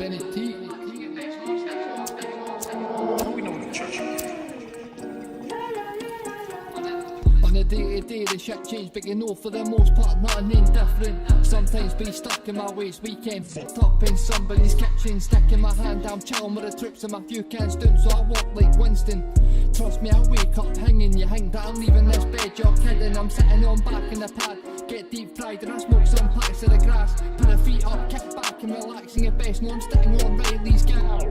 identity. On a day-to-day the shit change, but you know for the most part nothing indifferent. Sometimes be stuck in my ways, weekend fucked up in somebody's kitchen, sticking my hand down, chilling with the troops and my few cans down, so I walk like Winston. Trust me, I wake up hanging, you think that I'm leaving this bed, you're kidding. I'm sitting on back in the pad, get deep fried and I smoke some packs of the grass. Put the feet up, kick back and relaxing at best, no I'm sitting on Reilly's Gaff.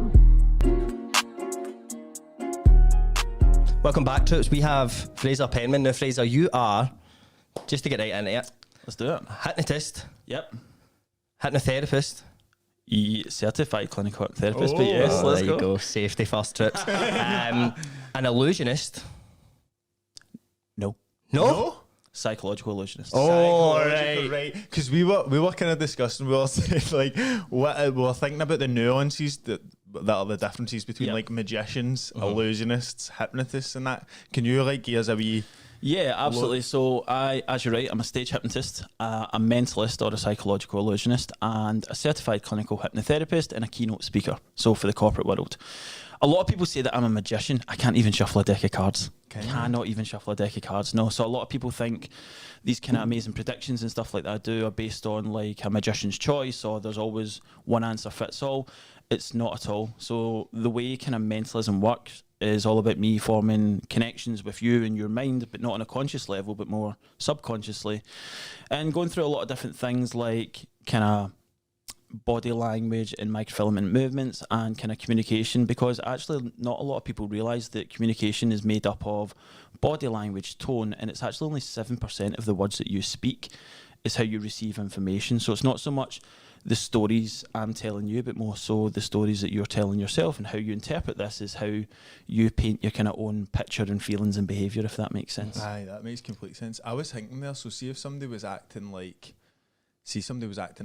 Welcome back, troops. We have Fraser Penman. Now, Fraser, you are, just to get right into it, Let's do it. hypnotist, Yep. hypnotherapist. Certified clinical therapist, but yes, let's there you go. go. Safety first, troops. An illusionist. No. No? Psychological illusionist. Oh, Psychological, right. Because we were kind of discussing, we were saying, like, we were thinking about the nuances that are the differences between like magicians, illusionists, hypnotists, and that. Can you like give us a wee? Yeah, absolutely. So as you're right, I'm a stage hypnotist, a mentalist or a psychological illusionist, and a certified clinical hypnotherapist and a keynote speaker. So for the corporate world. A lot of people say that I'm a magician. I can't even shuffle a deck of cards. Cannot even shuffle a deck of cards. No. So a lot of people think these kind of amazing predictions and stuff like that I do are based on like a magician's choice, or there's always one answer fits all. It's not at all. So the way kind of mentalism works is all about me forming connections with you and your mind, but not on a conscious level, but more subconsciously, and going through a lot of different things like kind of body language and microfilament movements and kind of communication, because actually not a lot of people realise that communication is made up of body language, tone, and it's actually only 7% of the words that you speak is how you receive information. So it's not so much the stories I'm telling you, but more so the stories that you're telling yourself, and how you interpret this is how you paint your kind of own picture and feelings and behaviour, if that makes sense. Aye, that makes complete sense. I was thinking there, so see if somebody was acting like,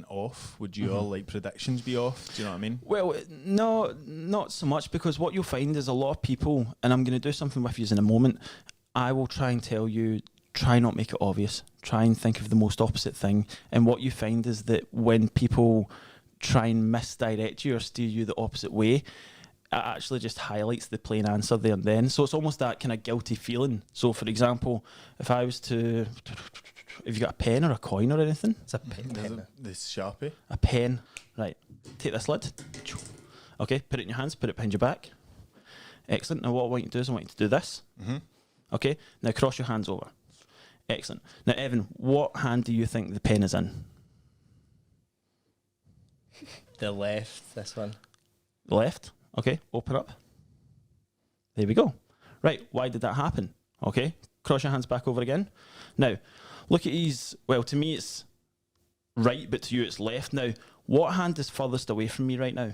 off, would your like predictions be off? Do you know what I mean? Well, no, not so much, because what you'll find is a lot of people, and I'm going to do something with you in a moment, I will try and tell you, try not make it obvious. Try and think of the most opposite thing. And what you find is that when people try and misdirect you or steer you the opposite way, it actually just highlights the plain answer there and then. So it's almost that kind of guilty feeling. So for example, if I was to, have you got a pen or a coin or anything? It's a pen. This Sharpie. A pen. Right. Take this lid. Okay, put it in your hands, put it behind your back. Excellent. Now what I want you to do is I want you to do this. Okay, now cross your hands over. Excellent. Now, Evan, what hand do you think the pen is in? The left, this one. The left. Okay, open up. There we go. Right, why did that happen? Okay, cross your hands back over again. Now, look at these. Well, to me it's right, but to you it's left. Now, what hand is furthest away from me right now?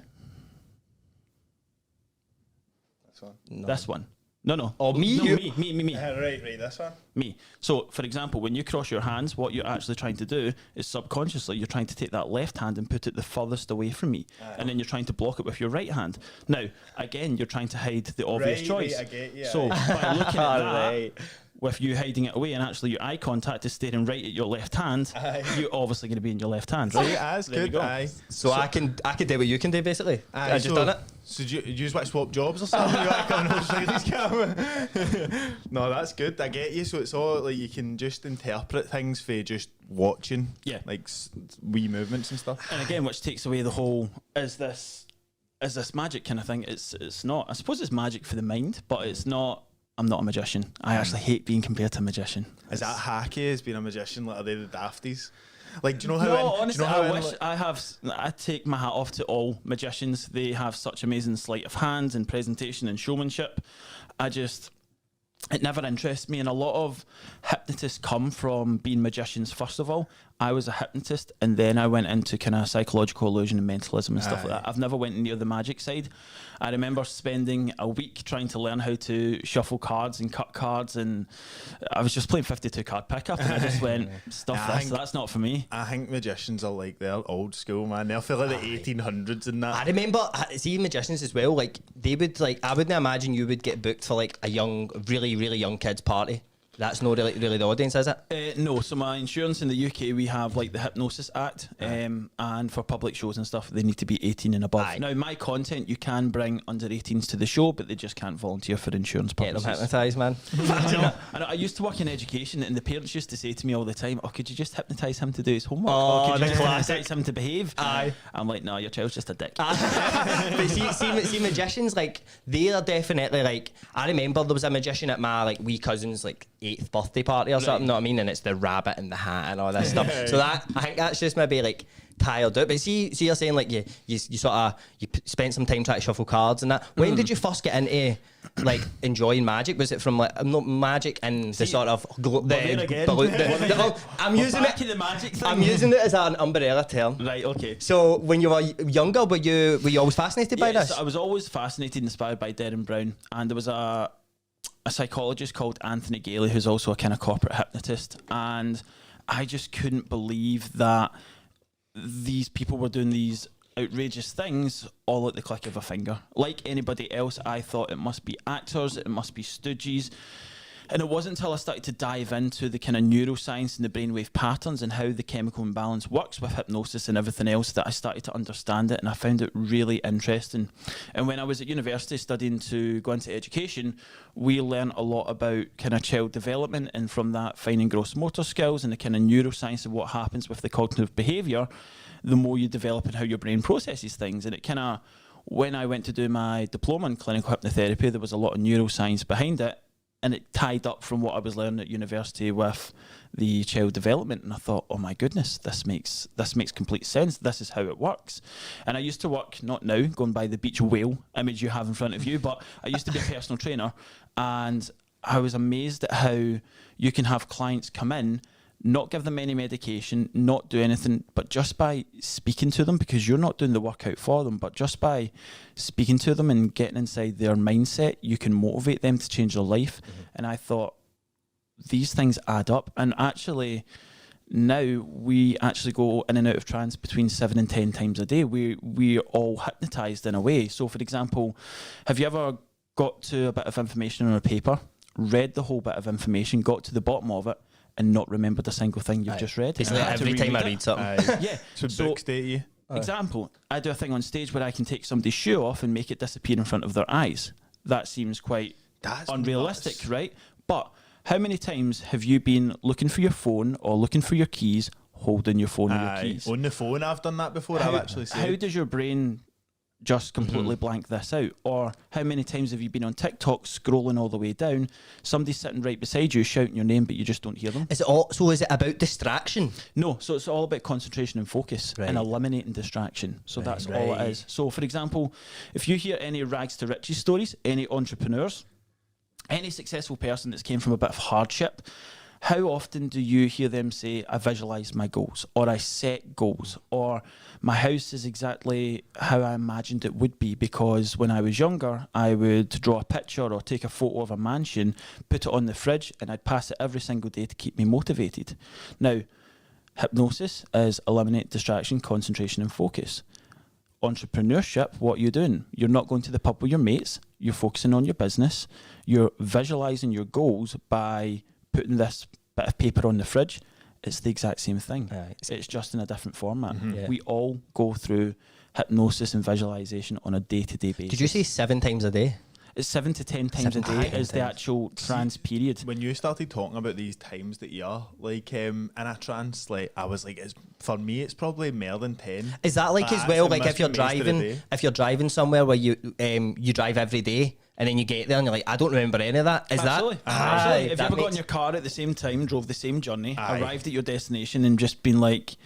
This one. No. This one. No. Oh, me? No, You? me. Right, this one. Me. So, for example, when you cross your hands, what you're actually trying to do is subconsciously, you're trying to take that left hand and put it the furthest away from me. And then you're trying to block it with your right hand. Now, again, you're trying to hide the obvious choice. I get you. So, by looking at that, Right. with you hiding it away, and actually your eye contact is staring right at your left hand, you're obviously going to be in your left hand, right? That's There we good. go. Aye. So I can do what you can do, basically. Aye, I just done it. So do you just want to swap jobs or something? You want to come on Reilly's camera? No, that's good. I get you. So it's all like you can just interpret things for just watching, Yeah. like wee movements and stuff. And again, which takes away the whole is this magic kind of thing. It's not. I suppose it's magic for the mind, but it's not. I'm not a magician. I actually hate being compared to a magician. Is that hacky as being a magician? Like, are they the dafties? Like, do you know how? No, in, honestly, do you know how I in, wish like, I take my hat off to all magicians. They have such amazing sleight of hand and presentation and showmanship. It never interests me, and a lot of hypnotists come from being magicians. First of all, I was a hypnotist, and then I went into kind of psychological illusion and mentalism and stuff like that. I've never went near the magic side. I remember spending a week trying to learn how to shuffle cards and cut cards, and I was just playing 52 card pickup, and I just went, stuff this, that's not for me. I think magicians are like, they're old school, man. They're for like the 1800s and that. I remember, see, magicians as well, like, they would, like, I wouldn't imagine you would get booked for, like, a young, really, really young kid's party. That's not really the audience, is it? No, so my insurance in the UK, we have like the Hypnosis Act, and for public shows and stuff, they need to be 18 and above. Aye. Now, my content, you can bring under 18s to the show, but they just can't volunteer for insurance Get them purposes. hypnotised, man. I know, I used to work in education, and the parents used to say to me all the time, "Oh, could you just hypnotise him to do his homework? Oh, or could the you just classic. hypnotise him to behave?" Aye. I'm like, "No, your child's just a dick." But see, magicians, like, they are definitely, like, I remember there was a magician at my, like, wee cousin's, like, 8th birthday party or something, know what I mean? And it's the rabbit and the hat and all this stuff. So that, I think that's just maybe, like, tired out. But see you're saying, like, you sort of, spent some time trying to shuffle cards and that. When did you first get into, like, enjoying magic? Was it from, like, not magic and the sort of I'm using Back it. to the magic thing. I'm using it as an umbrella term. Right, okay. So when you were younger, were you always fascinated by this? I was always fascinated and inspired by Derren Brown, and there was a psychologist called Anthony Gailey who's also a kind of corporate hypnotist, and I just couldn't believe that these people were doing these outrageous things all at the click of a finger. Like anybody else, I thought it must be actors, it must be stooges. And it wasn't until I started to dive into the kind of neuroscience and the brainwave patterns and how the chemical imbalance works with hypnosis and everything else that I started to understand it, and I found it really interesting. And when I was at university studying to go into education, we learned a lot about kind of child development, and from that fine and gross motor skills and the kind of neuroscience of what happens with the cognitive behaviour, the more you develop and how your brain processes things. And it kind of, when I went to do my diploma in clinical hypnotherapy, there was a lot of neuroscience behind it, and it tied up from what I was learning at university with the child development. And I thought, oh my goodness, this makes complete sense. This is how it works. And I used to work, not now, going by the beach whale image you have in front of you, but I used to be a personal trainer, and I was amazed at how you can have clients come in, not give them any medication, not do anything, but just by speaking to them, because you're not doing the workout for them, but just by speaking to them and getting inside their mindset, you can motivate them to change their life. And I thought, these things add up. And actually, now we actually go in and out of trance between 7 and 10 times a day. We're all hypnotised in a way. So, for example, have you ever got to a bit of information on a paper, read the whole bit of information, got to the bottom of it, and not remembered a single thing you've just read? Basically, every time I read something. Yeah. So books date you. Example, I do a thing on stage where I can take somebody's shoe off and make it disappear in front of their eyes. That seems quite unrealistic, nuts. right? But how many times have you been looking for your phone or looking for your keys, holding your phone or your keys? On the phone, I've done that before. I've actually How said. does your brain just completely blank this out? Or how many times have you been on TikTok scrolling all the way down, somebody's sitting right beside you shouting your name but you just don't hear them? Is it about distraction? No, so it's all about concentration and focus and eliminating distraction. So that's all it is. So for example, if you hear any rags to riches stories, any entrepreneurs, any successful person that's came from a bit of hardship, how often do you hear them say, I visualise my goals, or I set goals, or my house is exactly how I imagined it would be, because when I was younger, I would draw a picture or take a photo of a mansion, put it on the fridge, and I'd pass it every single day to keep me motivated. Now, hypnosis is eliminate distraction, concentration, and focus. Entrepreneurship, what are you doing? You're not going to the pub with your mates, you're focusing on your business, you're visualising your goals by putting this bit of paper on the fridge. It's the exact same thing. It's just in a different format. We all go through hypnosis and visualization on a day-to-day basis. Did you say 7 times a day? It's 7 to 10 times a day is the actual trance period. When you started talking about these times that you're like in a trance, like I was like, for me, it's probably more than 10. Is that like as well? Like if you're driving somewhere where you drive every day, and then you get there and you're like, I don't remember any of that. Is Absolutely. that? Have you ever got in your car at the same time, drove the same journey, arrived at your destination, and just been like,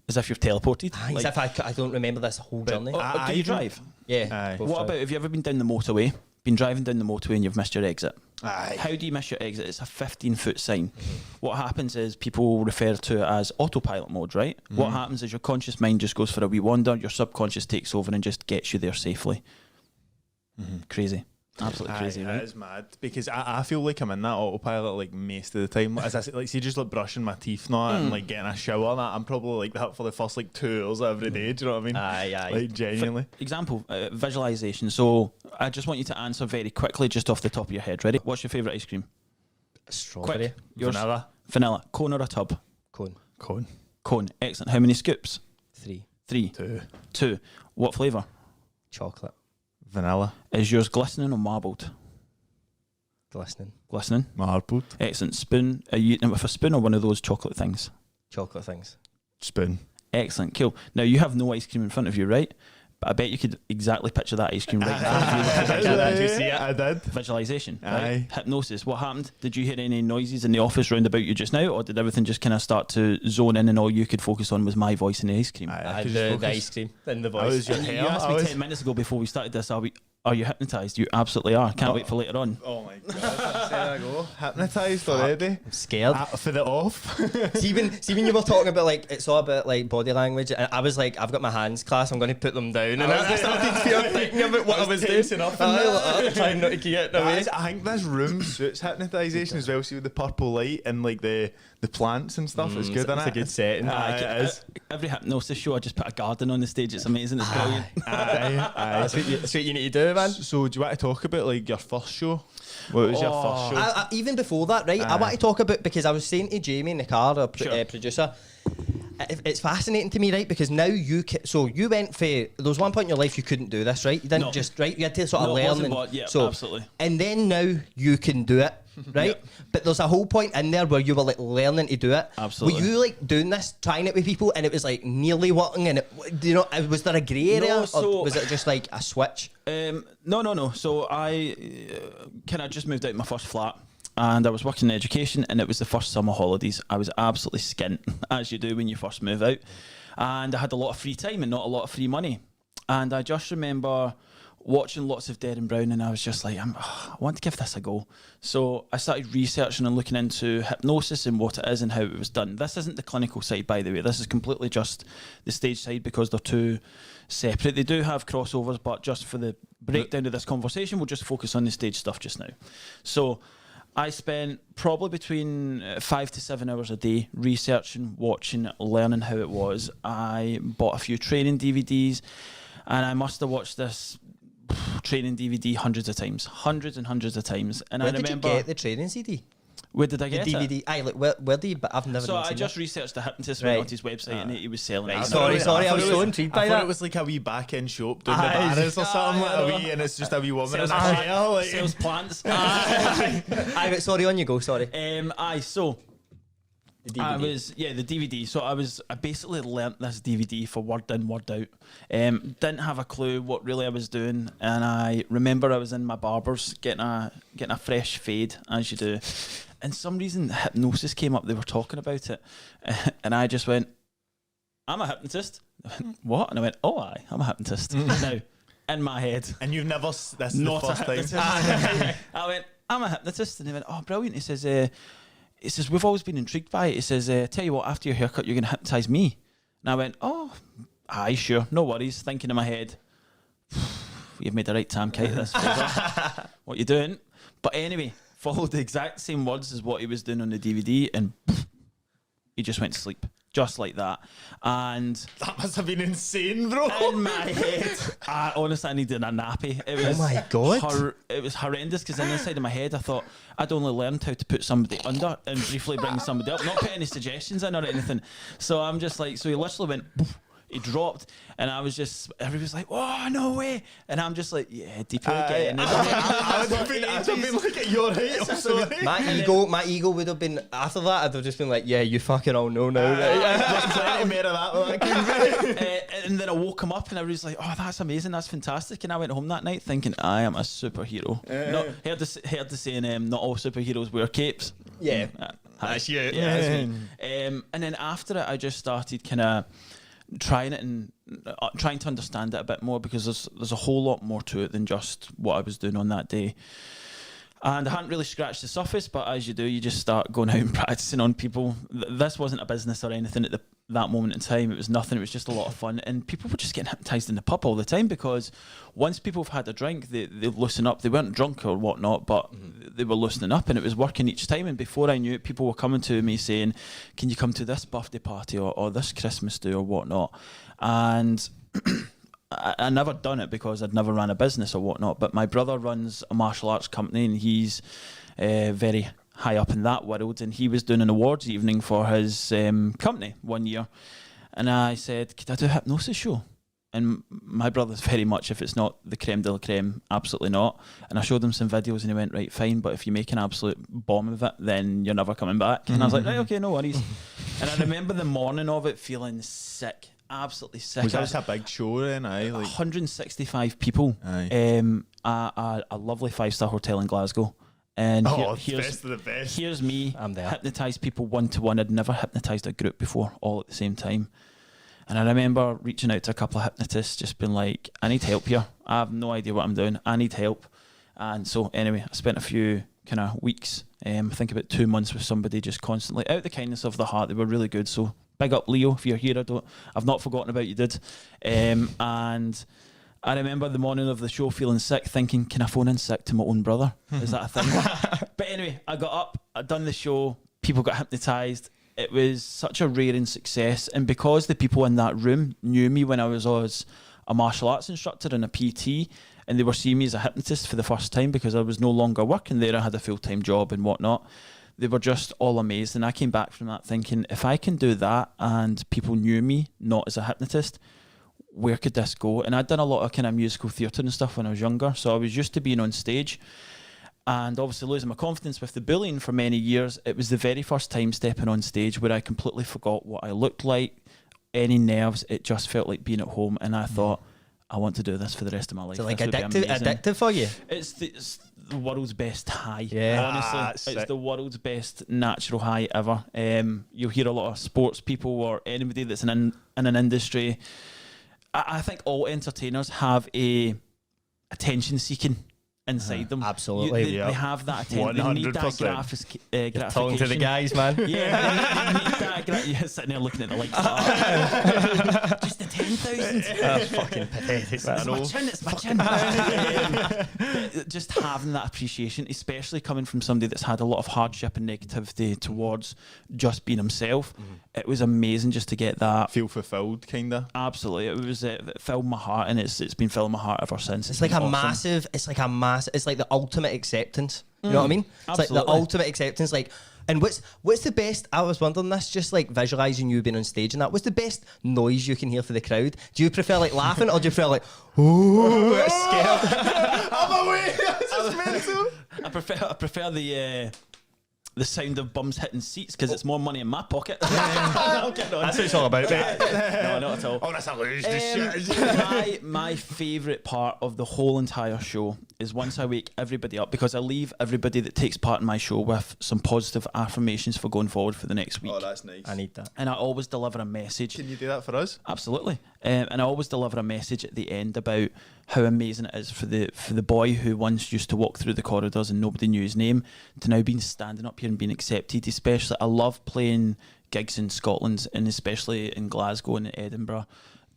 as if you've teleported? As if I don't remember this whole journey. Do you drive? Yeah. What about, have you ever been down the motorway, been driving down the motorway and you've missed your exit? How do you miss your exit? It's a 15-foot sign. What happens is people refer to it as autopilot mode, right? What happens is your conscious mind just goes for a wee wander, your subconscious takes over and just gets you there safely. Crazy. Absolutely crazy, right? It is mad, because I feel like I'm in that autopilot like most of the time. As I say, like, see, just like brushing my teeth now and like getting a shower and that, I'm probably like that for the first like 2 hours every day. Do you know what I mean? Like genuinely. Example, visualization. So I just want you to answer very quickly, just off the top of your head. Ready? What's your favourite ice cream? Strawberry. Yours? Vanilla. Vanilla. Cone or a tub? Cone. Cone. Excellent. How many scoops? 3. 3. 2. What flavour? Chocolate. Vanilla. Is yours glistening or marbled? Glistening. Glistening. Marbled. Excellent. Spoon. Are you eating it with a spoon or one of those chocolate things? Chocolate things. Spoon. Excellent. Cool. Now, you have no ice cream in front of you, right? But I bet you could exactly picture that ice cream right in front of you. I did. Visualization. Aye. Right? Hypnosis. What happened? Did you hear any noises in the office round about you just now, or did everything just kind of start to zone in and all you could focus on was my voice and the ice cream? The ice cream and the I voice. was your And you hair. asked me 10 minutes ago before we started this, are you hypnotised? You absolutely are. Can't wait for later on. Oh my god. There I go. Hypnotised already. I'm scared. For the off. see when you were talking about like it's all about like body language, and I was like, I've got my hands class, I'm going to put them down, and I started thinking about what I was doing. Trying not to get away. I think this room suits hypnotisation as well. See with the purple light and like the plants and stuff. It's good, It's innit? a good setting. It is. Every hypnosis show, I just put a garden on the stage. It's amazing. It's brilliant. Aye. That's what you need to do, man. So do you want to talk about like your first show? What was your first show? Even before that, right? I want to talk about, because I was saying to Jamie in the car, our producer, it's fascinating to me, right? Because now you went for, there was one point in your life you couldn't do this, right? You didn't you had to sort of learn. Absolutely. And then now you can do it, right? But there's a whole point in there where you were like learning to do it. Absolutely. Were you like doing this, trying it with people, and it was like nearly working, and was there a grey area, or was it just like a switch? No. So I kind of just moved out of my first flat, and I was working in education, and it was the first summer holidays. I was absolutely skint, as you do when you first move out, and I had a lot of free time and not a lot of free money. And I just remember watching lots of Derren Brown, and I was just like, I want to give this a go. So I started researching and looking into hypnosis and what it is and how it was done. This isn't the clinical side, by the way. This is completely just the stage side, because they're two separate. They do have crossovers, but just for the breakdown of this conversation, we'll just focus on the stage stuff just now. So I spent probably between 5 to 7 hours a day researching, watching, learning how it was. I bought a few training DVDs, and I must have watched this training DVD hundreds and hundreds of times. And Where I remember, did you get the training CD? Where did I The get DVD. it? Aye, like where do you? But I've never. So I seen just it. researched the hypnotist, Right. went onto his website, and he was selling it. Sorry, I was so intrigued by I thought that. it was like a wee back end shop down the Aye. banners or something, Aye, like a wee, and it's just a wee woman in a Sales- chair. Like, Sales plants. Aye, but sorry, on you go. Sorry. So The DVD. I was the DVD. So I basically learnt this DVD for word in, word out. Didn't have a clue what really I was doing, and I remember I was in my barber's getting a fresh fade, as you do. And some reason hypnosis came up. They were talking about it, and I just went, "I'm a hypnotist." They went, "What?" And I went, "Oh, aye, I'm a hypnotist." Now, in my head, and you've never. That's not the a first hypnotist. time. I went, "I'm a hypnotist," and he went, "Oh, brilliant." He says, "We've always been intrigued by it." He says, "Tell you what, after your haircut, you're going to hypnotise me." And I went, "Oh, aye, sure, no worries." Thinking in my head, "You've made the right time, Kate. This Fraser. What you doing?" But anyway, followed the exact same words as what he was doing on the DVD, and he just went to sleep, just like that. And That must have been insane, bro. in my head, I honestly needed a nappy. It was, Oh my God. it was horrendous, because in the inside of my head I thought I'd only learned how to put somebody under and briefly bring somebody up, not put any suggestions in or anything. So I'm just like, so he literally went, poof, he dropped, and I was just, everybody's like, "Oh, no way," and I'm just like, "Yeah, deeper again." I'd have been like, "You're right, I'm sorry." My ego would have been, after that, I'd have just been like, "Yeah, you fucking all know now." There's plenty more of that. And then I woke him up, and I was like, "Oh, that's amazing, that's fantastic." And I went home that night thinking, "I am a superhero." Heard the saying, "Not all superheroes wear capes." Yeah. That's you. Yeah, that's me. And then after it, I just started kind of trying it and trying to understand it a bit more, because there's a whole lot more to it than just what I was doing on that day. And I hadn't really scratched the surface, but as you do, you just start going out and practicing on people. This wasn't a business or anything at that moment in time. It was nothing. It was just a lot of fun. And people were just getting hypnotised in the pub all the time, because once people have had a drink, they loosen up. They weren't drunk or whatnot, but they were loosening up, and it was working each time. And before I knew it, people were coming to me saying, "Can you come to this birthday party or this Christmas do or whatnot?" And I never done it because I'd never ran a business or whatnot, but my brother runs a martial arts company, and he's very high up in that world, and he was doing an awards evening for his company one year. And I said, could I do a hypnosis show? And my brother's very much, if it's not the creme de la creme, absolutely not. And I showed him some videos and he went, right, fine, but if you make an absolute bomb of it, then you're never coming back. And I was like, right, okay, no worries. And I remember the morning of it feeling sick, absolutely sick. Was that a big show then? 165 people. Aye. A lovely 5-star hotel in Glasgow. And here's best of the best. Here's me, I'm there. hypnotised people one-to-one. I'd never hypnotised a group before, all at the same time. And I remember reaching out to a couple of hypnotists, just being like, I need help here. I have no idea what I'm doing. I need help. And so anyway, I spent a few kind of weeks, I think about 2 months with somebody, just constantly, out of the kindness of the heart. They were really good. So big up, Leo, if you're here. I've not forgotten about you, did. And I remember the morning of the show feeling sick, thinking, can I phone in sick to my own brother? Is that a thing? But anyway, I got up, I'd done the show, people got hypnotised. It was such a rare success, and because the people in that room knew me when I was a martial arts instructor and a PT, and they were seeing me as a hypnotist for the first time because I was no longer working there, I had a full-time job and whatnot, they were just all amazed. And I came back from that thinking, if I can do that and people knew me not as a hypnotist, where could this go? And I'd done a lot of kind of musical theatre and stuff when I was younger, so I was used to being on stage. And obviously losing my confidence with the bullying for many years, it was the very first time stepping on stage where I completely forgot what I looked like, any nerves. It just felt like being at home, and I thought, I want to do this for the rest of my life. So like This would be amazing. addictive for you? It's the world's best high. Yeah. Honestly, it's Sick. the world's best natural high ever. You'll hear a lot of sports people or anybody that's in an industry. I think all entertainers have a attention seeking inside them. Absolutely, They have that attention. They need that 100%. gratification. Talking to the guys, man. Yeah, they need that. Sitting there looking at the lights. Just the 10,000. That's fucking pathetic. It's my chin. Just having that appreciation, especially coming from somebody that's had a lot of hardship and negativity towards just being himself. It was amazing just to get that. Feel fulfilled, kinda. Absolutely, it filled my heart, and it's been filling my heart ever since. It's like been a awesome. massive. It's like the ultimate acceptance. You know what I mean? It's like Absolutely. the ultimate acceptance. Like, and what's the best? I was wondering this, just like visualizing you being on stage and that. What's the best noise you can hear for the crowd? Do you prefer like laughing, or do you prefer like, ooh, it's scared? I'm away. This is mental. I prefer the sound of bums hitting seats because it's more money in my pocket. That's what it's all about, mate. No, not at all. Oh, that's a lose. This shit. My favourite part of the whole entire show is once I wake everybody up, because I leave everybody that takes part in my show with some positive affirmations for going forward for the next week. Oh, that's nice. I need that. And I always deliver a message. Can you do that for us? Absolutely. And I always deliver a message at the end about how amazing it is for the boy who once used to walk through the corridors and nobody knew his name to now being standing up here and being accepted. Especially, I love playing gigs in Scotland, and especially in Glasgow and Edinburgh,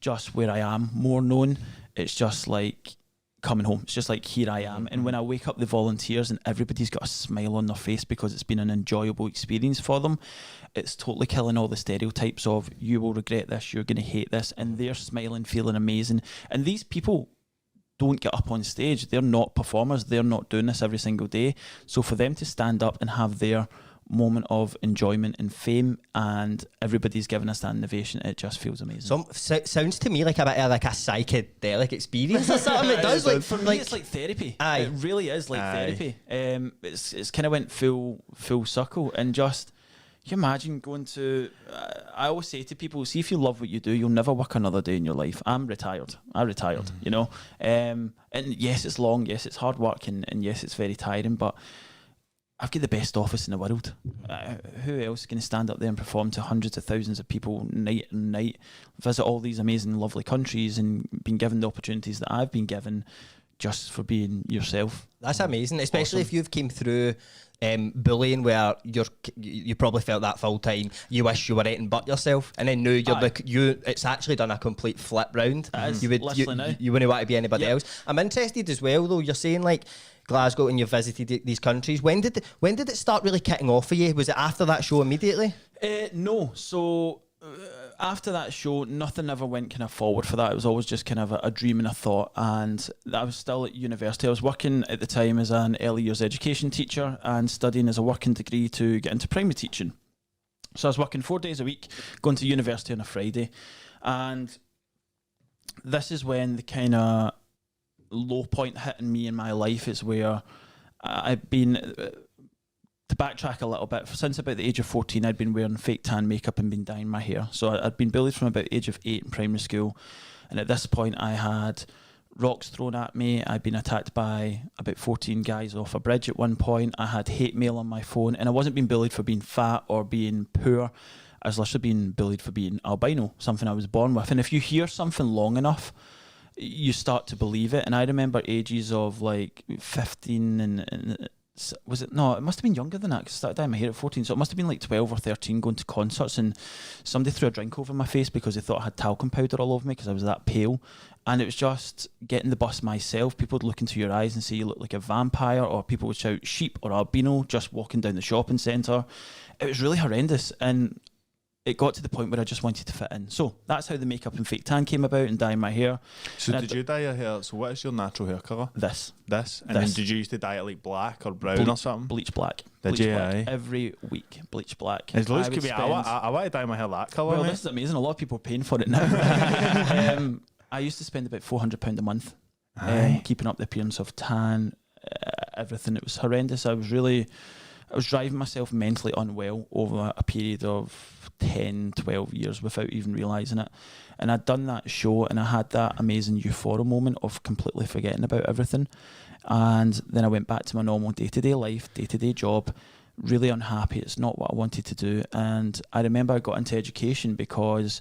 just where I am more known. It's just like coming home. It's just like, here I am. And when I wake up the volunteers and everybody's got a smile on their face because it's been an enjoyable experience for them, it's totally killing all the stereotypes of, you will regret this, you're going to hate this, and they're smiling, feeling amazing. And these people don't get up on stage. They're not performers. They're not doing this every single day. So for them to stand up and have their moment of enjoyment and fame, and everybody's giving a standing ovation, it just feels amazing. Sounds to me like a bit of like a psychedelic experience or something. It does, like, For me, it's like therapy. Aye. It really is like Aye. therapy. It's kind of went full circle, and just, you imagine going to. I always say to people, see, if you love what you do, you'll never work another day in your life. I retired, you know. And yes, it's long. Yes, it's hard work, and yes, it's very tiring, but I've got the best office in the world. Who else is going to stand up there and perform to hundreds of thousands of people night and night, visit all these amazing, lovely countries, and been given the opportunities that I've been given just for being yourself? That's amazing, especially Awesome. if you've came through bullying where you probably felt that full time. You wish you were anything but yourself, and then now it's actually done a complete flip round. It is, You literally now. you wouldn't want to be anybody Yep. else. I'm interested as well, though. You're saying like Glasgow and you've visited these countries. When did it start really kicking off for you? Was it after that show immediately? No. So after that show, nothing ever went kind of forward for that. It was always just kind of a dream and a thought. And I was still at university. I was working at the time as an early years education teacher and studying as a working degree to get into primary teaching. So I was working 4 days a week, going to university on a Friday. And this is when the kind of low point hit in me in my life is where I've been... To backtrack a little bit, since about the age of 14, I'd been wearing fake tan makeup and been dyeing my hair. So I'd been bullied from about the age of 8 in primary school. And at this point, I had rocks thrown at me. I'd been attacked by about 14 guys off a bridge at one point. I had hate mail on my phone. And I wasn't being bullied for being fat or being poor. I was literally being bullied for being albino, something I was born with. And if you hear something long enough, you start to believe it. And I remember ages of like 15 and was it? No, it must have been younger than that because I started dyeing my hair at 14. So it must have been like 12 or 13 going to concerts and somebody threw a drink over my face because they thought I had talcum powder all over me because I was that pale. And it was just getting the bus myself. People would look into your eyes and say you look like a vampire, or people would shout sheep or albino just walking down the shopping centre. It was really horrendous. And it got to the point where I just wanted to fit in. So that's how the makeup and fake tan came about and dyeing my hair. So did you dye your hair? So what is your natural hair colour? This. And then did you used to dye it like black or brown or something? Bleach black. Did bleach you? Black. Aye. Every week, bleach black. As loose I could be. I want to dye my hair that colour. Well, this is amazing. A lot of people are paying for it now. I used to spend about £400 a month keeping up the appearance of tan, everything. It was horrendous. I was driving myself mentally unwell over a period of 10, 12 years without even realising it. And I'd done that show and I had that amazing euphoria moment of completely forgetting about everything. And then I went back to my normal day-to-day life, day-to-day job, really unhappy. It's not what I wanted to do. And I remember I got into education because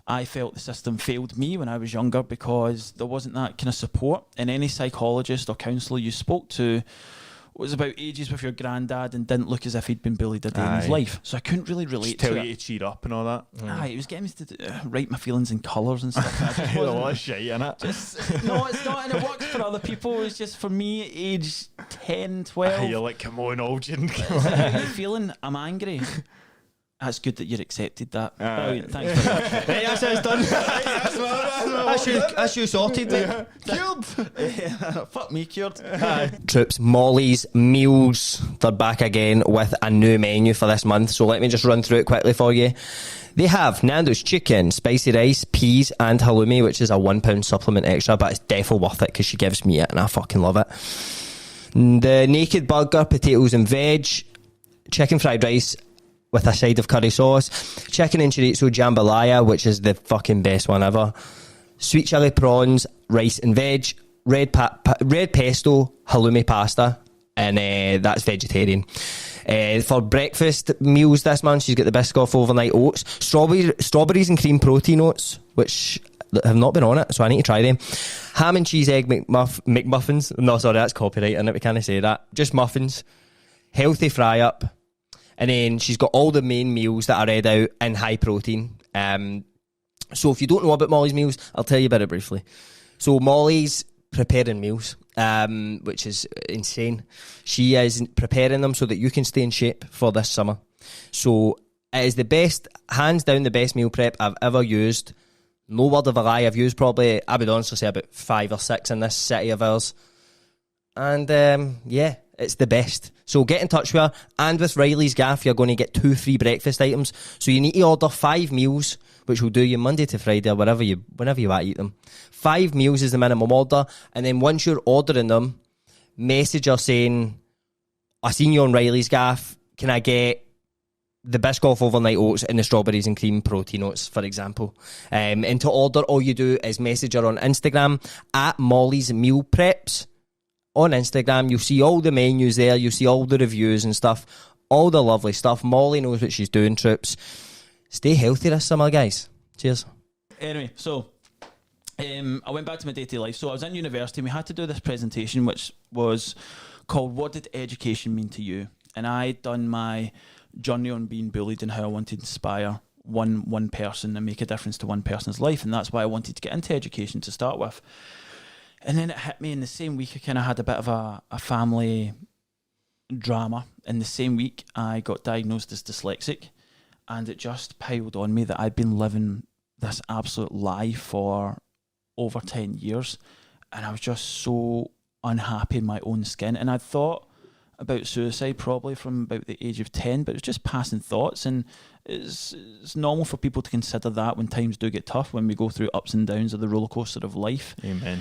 I felt the system failed me when I was younger because there wasn't that kind of support. And any psychologist or counsellor you spoke to was about ages with your granddad and didn't look as if he'd been bullied a day in his life. So I couldn't really relate to to it. it. You to cheer up and all that. Aye, it was getting me to write my feelings in colours and stuff. I just A lot of wasn't- shit in it. no, it's not, and it works for other people. It's just for me, age 10, 12. You're like, come on, Olgin. How you feeling? I'm angry. That's good that you accepted that. Brilliant, thanks very much. Hey, that's how it's done. That's you sorted, mate. Cured. Fuck me, cured. Troops, Molly's Meals, they're back again with a new menu for this month, so let me just run through it quickly for you. They have Nando's chicken, spicy rice, peas and halloumi, which is a £1 supplement extra, but it's definitely worth it because she gives me it and I fucking love it. The naked burger, potatoes and veg, chicken fried rice with a side of curry sauce, chicken and chorizo jambalaya, which is the fucking best one ever, sweet chili prawns, rice and veg, red pesto, halloumi pasta, and that's vegetarian. For breakfast meals this month, she's got the Biscoff overnight oats, strawberries and cream protein oats, which have not been on it, so I need to try them. Ham and cheese egg McMuffins. No, sorry, that's copyright, and we can't say that. Just muffins, healthy fry up. And then she's got all the main meals that I read out in high protein. So if you don't know about Molly's meals, I'll tell you about it briefly. So Molly's preparing meals, which is insane. She is preparing them so that you can stay in shape for this summer. So it is the best, hands down the best meal prep I've ever used. No word of a lie, I've used probably, I would honestly say about 5 or 6 in this city of ours. And yeah, it's the best. So get in touch with her. And with Reilly's Gaff, you're going to get 2 free breakfast items. So you need to order 5 meals, which will do you Monday to Friday or whenever you want to eat them. 5 meals is the minimum order. And then once you're ordering them, message her saying, I seen you on Reilly's Gaff. Can I get the Biscoff overnight oats and the strawberries and cream protein oats, for example? And to order, all you do is message her on Instagram at Molly's Meal Preps. On Instagram, you'll see all the menus there, you'll see all the reviews and stuff, all the lovely stuff. Molly knows what she's doing, troops. Stay healthy this summer, guys. Cheers. Anyway, so I went back to my day-to-day life. So I was in university and we had to do this presentation which was called What Did Education Mean to You? And I'd done my journey on being bullied and how I wanted to inspire one person and make a difference to one person's life. And that's why I wanted to get into education to start with. And then it hit me in the same week. I kind of had a bit of a family drama. In the same week, I got diagnosed as dyslexic. and it just piled on me that I'd been living this absolute lie for over 10 years, and I was just so unhappy in my own skin. And I thought about suicide probably from about the age of 10, but it was just passing thoughts, and it's normal for people to consider that when times do get tough, when we go through ups and downs of the roller coaster of life. Amen.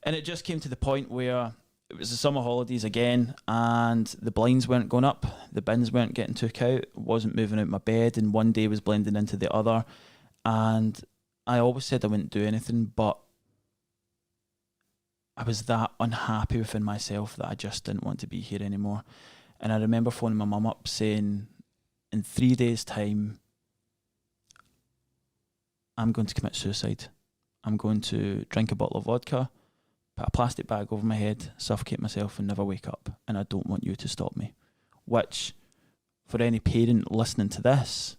And it just came to the point where it was the summer holidays again, and the blinds weren't going up, the bins weren't getting took out, wasn't moving out my bed, and one day was blending into the other. And I always said I wouldn't do anything, but I was that unhappy within myself that I just didn't want to be here anymore. And I remember phoning my mum up saying, in 3 days' time, I'm going to commit suicide. I'm going to drink a bottle of vodka, put a plastic bag over my head, suffocate myself and never wake up. And I don't want you to stop me. Which, for any parent listening to this,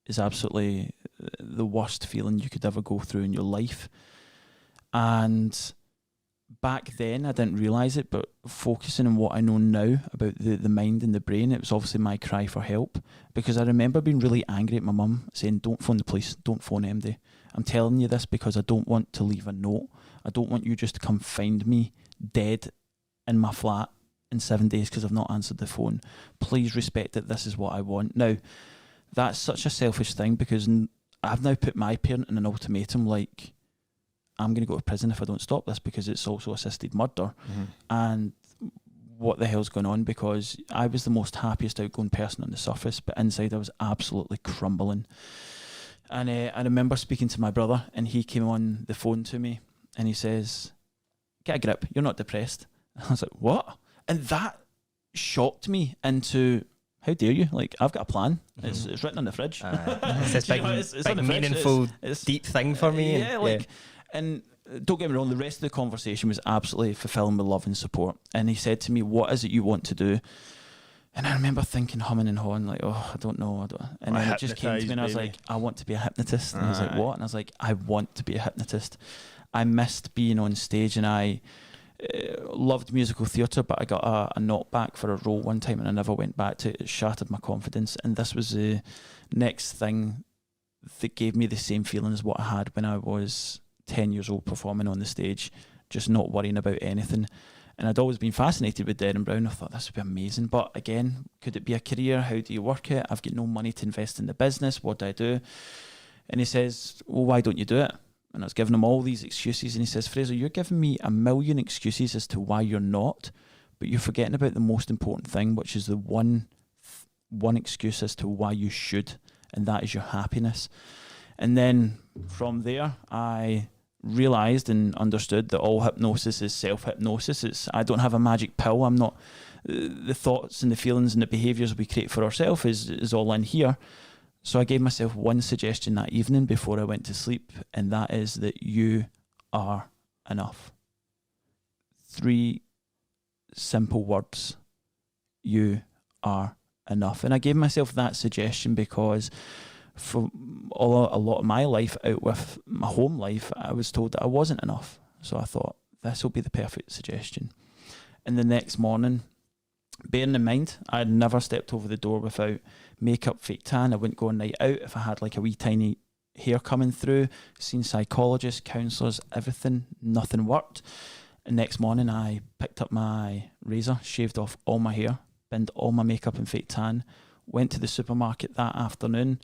is absolutely the worst feeling you could ever go through in your life. And back then, I didn't realise it, but focusing on what I know now about the mind and the brain, it was obviously my cry for help. Because I remember being really angry at my mum, saying, don't phone the police, don't phone MD. I'm telling you this because I don't want to leave a note. I don't want you just to come find me dead in my flat in 7 days because I've not answered the phone. Please respect that this is what I want. Now, that's such a selfish thing because I've now put my parent in an ultimatum like, I'm going to go to prison if I don't stop this because it's also assisted murder. Mm-hmm. And what the hell's going on? Because I was the most happiest outgoing person on the surface, but inside I was absolutely crumbling. And I remember speaking to my brother, and he came on the phone to me, and he says, "Get a grip, you're not depressed." And I was like, "What?" And that shocked me into, how dare you? Like, I've got a plan. Mm-hmm. It's written on the fridge. It's this big, it's big meaningful, deep thing for me. Yeah, like, and don't get me wrong, the rest of the conversation was absolutely fulfilling with love and support. And he said to me, "What is it you want to do?" And I remember thinking, humming and hawing, like, "Oh, I don't know." And then it just came to me, and I was like, "I want to be a hypnotist." And I was like, "What?" And I was like, "I want to be a hypnotist." I missed being on stage, and I loved musical theatre, but I got a knockback for a role one time, and I never went back to it. It shattered my confidence. And this was the next thing that gave me the same feeling as what I had when I was 10 years old performing on the stage, just not worrying about anything. And I'd always been fascinated with Derren Brown. I thought this would be amazing. But again, could it be a career? How do you work it? I've got no money to invest in the business. What do I do? And he says, "Well, why don't you do it?" And I was giving him all these excuses. And he says, "Fraser, you're giving me a million excuses as to why you're not, but you're forgetting about the most important thing, which is the one excuse as to why you should, and that is your happiness." And then from there, I realised and understood that all hypnosis is self-hypnosis. I don't have a magic pill. I'm not, the thoughts and the feelings and the behaviours we create for ourselves is all in here. So I gave myself one suggestion that evening before I went to sleep, and that is that you are enough. 3 simple words. You are enough. And I gave myself that suggestion because for a lot of my life out with my home life, I was told that I wasn't enough. So I thought, this will be the perfect suggestion. And the next morning, bearing in mind, I had never stepped over the door without makeup, fake tan. I wouldn't go a night out if I had like a wee tiny hair coming through. Seen psychologists, counsellors, everything. Nothing worked. And next morning, I picked up my razor, shaved off all my hair, binned all my makeup and fake tan, went to the supermarket that afternoon,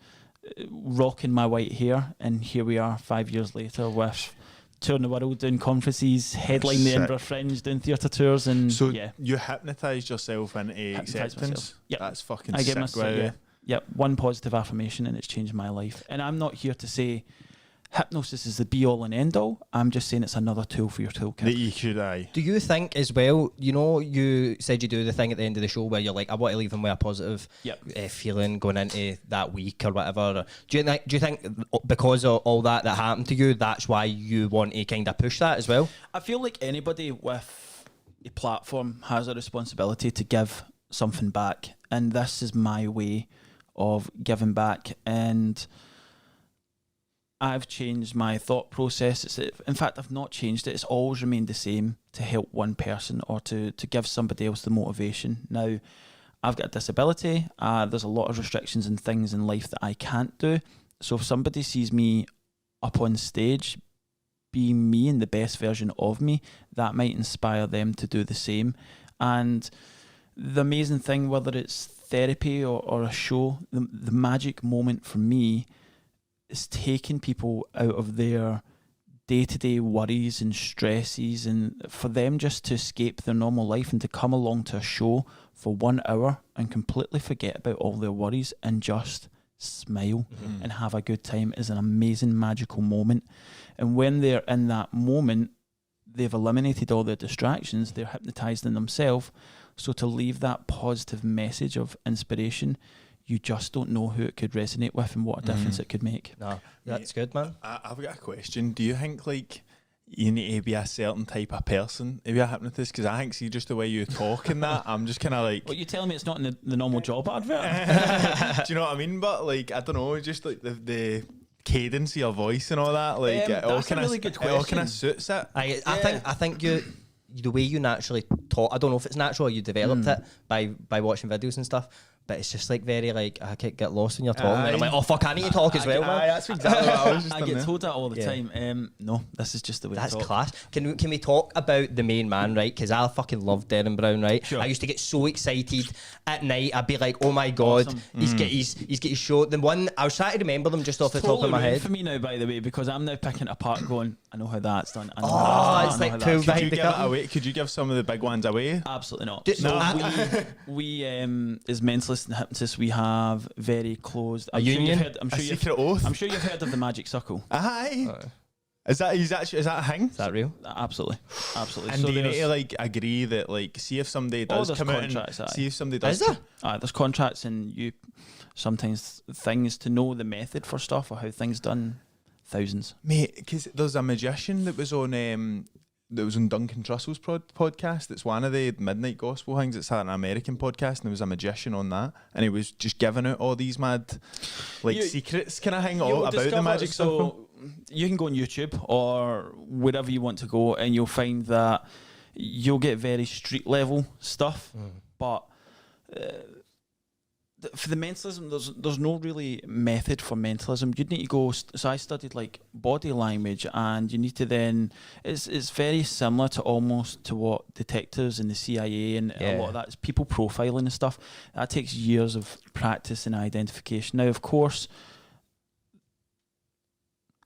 rocking my white hair, and here we are 5 years later with touring the world, doing conferences, headlining the Edinburgh Fringe, doing theatre tours, and so yeah. You hypnotised yourself into acceptance. Yep. That's fucking I sick. Yep, one positive affirmation and it's changed my life. And I'm not here to say hypnosis is the be all and end all. I'm just saying it's another tool for your toolkit. That you should, Do you think as well, you know, you said you do the thing at the end of the show where you're like, I want to leave them with a positive feeling going into that week or whatever. Do you think because of all that happened to you, that's why you want to kind of push that as well? I feel like anybody with a platform has a responsibility to give something back. And this is my way of giving back. And I've changed my thought process. In fact, I've not changed it. It's always remained the same, to help one person or to give somebody else the motivation. Now, I've got a disability. There's a lot of restrictions and things in life that I can't do. So if somebody sees me up on stage, being me and the best version of me, that might inspire them to do the same. And the amazing thing, whether it's therapy or a show, the magic moment for me is taking people out of their day-to-day worries and stresses, and for them just to escape their normal life and to come along to a show for 1 hour and completely forget about all their worries and just smile and have a good time is an amazing magical moment. And when they're in that moment, they've eliminated all their distractions, they're hypnotized in themselves. So to leave that positive message of inspiration, you just don't know who it could resonate with and what a difference it could make. No, that's good, man. I've got a question. Do you think like you need to be a certain type of person to be a hypnotist? Because I think, see, just the way you talk and that, I'm just kind of like... What, you telling me it's not in the normal job advert? Do you know what I mean? But like, I don't know, just like the cadence of your voice and all that, like it all that's a kind of really good it all kind question. of suits it. I think you, the way you naturally talk, I don't know if it's natural or you developed it by watching videos and stuff, but it's just like very like, I can't get lost when you're talking. And I'm like, oh fuck, I need to talk as well, man. That's exactly what I was just I done get there. told that all the Yeah. time. No, this is just the way That's I talk. class. Can we talk about the main man, right? Because I fucking love Darren Brown, right? Sure. I used to get so excited at night. I'd be like, oh my god, Awesome. he's got his show. The one I was trying to remember them just off the top of Totally my ruined head. for me now, by the way, because I'm now picking it apart going, I know how that's done. I know Oh, how that's it's done, I like know how cool that's done. behind Could you the give it curtain. away? Could you give some of the big ones away? Absolutely not. Do- So no, we as mentalists and hypnotists, we have very closed. A union? I'm A sure you've secret oath? I'm sure you've heard of the magic circle. Aye. Is that is that a thing? Is that real? Absolutely. And So do you need there's- to like agree that like see if somebody does there's come out contracts, and aye. see if somebody does Is there? there's contracts and you sometimes things to know the method for stuff or how things done. Thousands. Mate, because there's a magician that was on Duncan Trussell's podcast. It's one of the midnight gospel things. It's an American podcast, and there was a magician on that, and he was just giving out all these mad secrets kind of thing all about the magic circle. So you can go on YouTube or wherever you want to go, and you'll find that you'll get very street level stuff, but. For the mentalism, there's no really method for mentalism. You'd need to go. So I studied like body language, and you need to then. It's very similar to almost to what detectives and the CIA and a lot of that is people profiling and stuff. That takes years of practice and identification. Now, of course,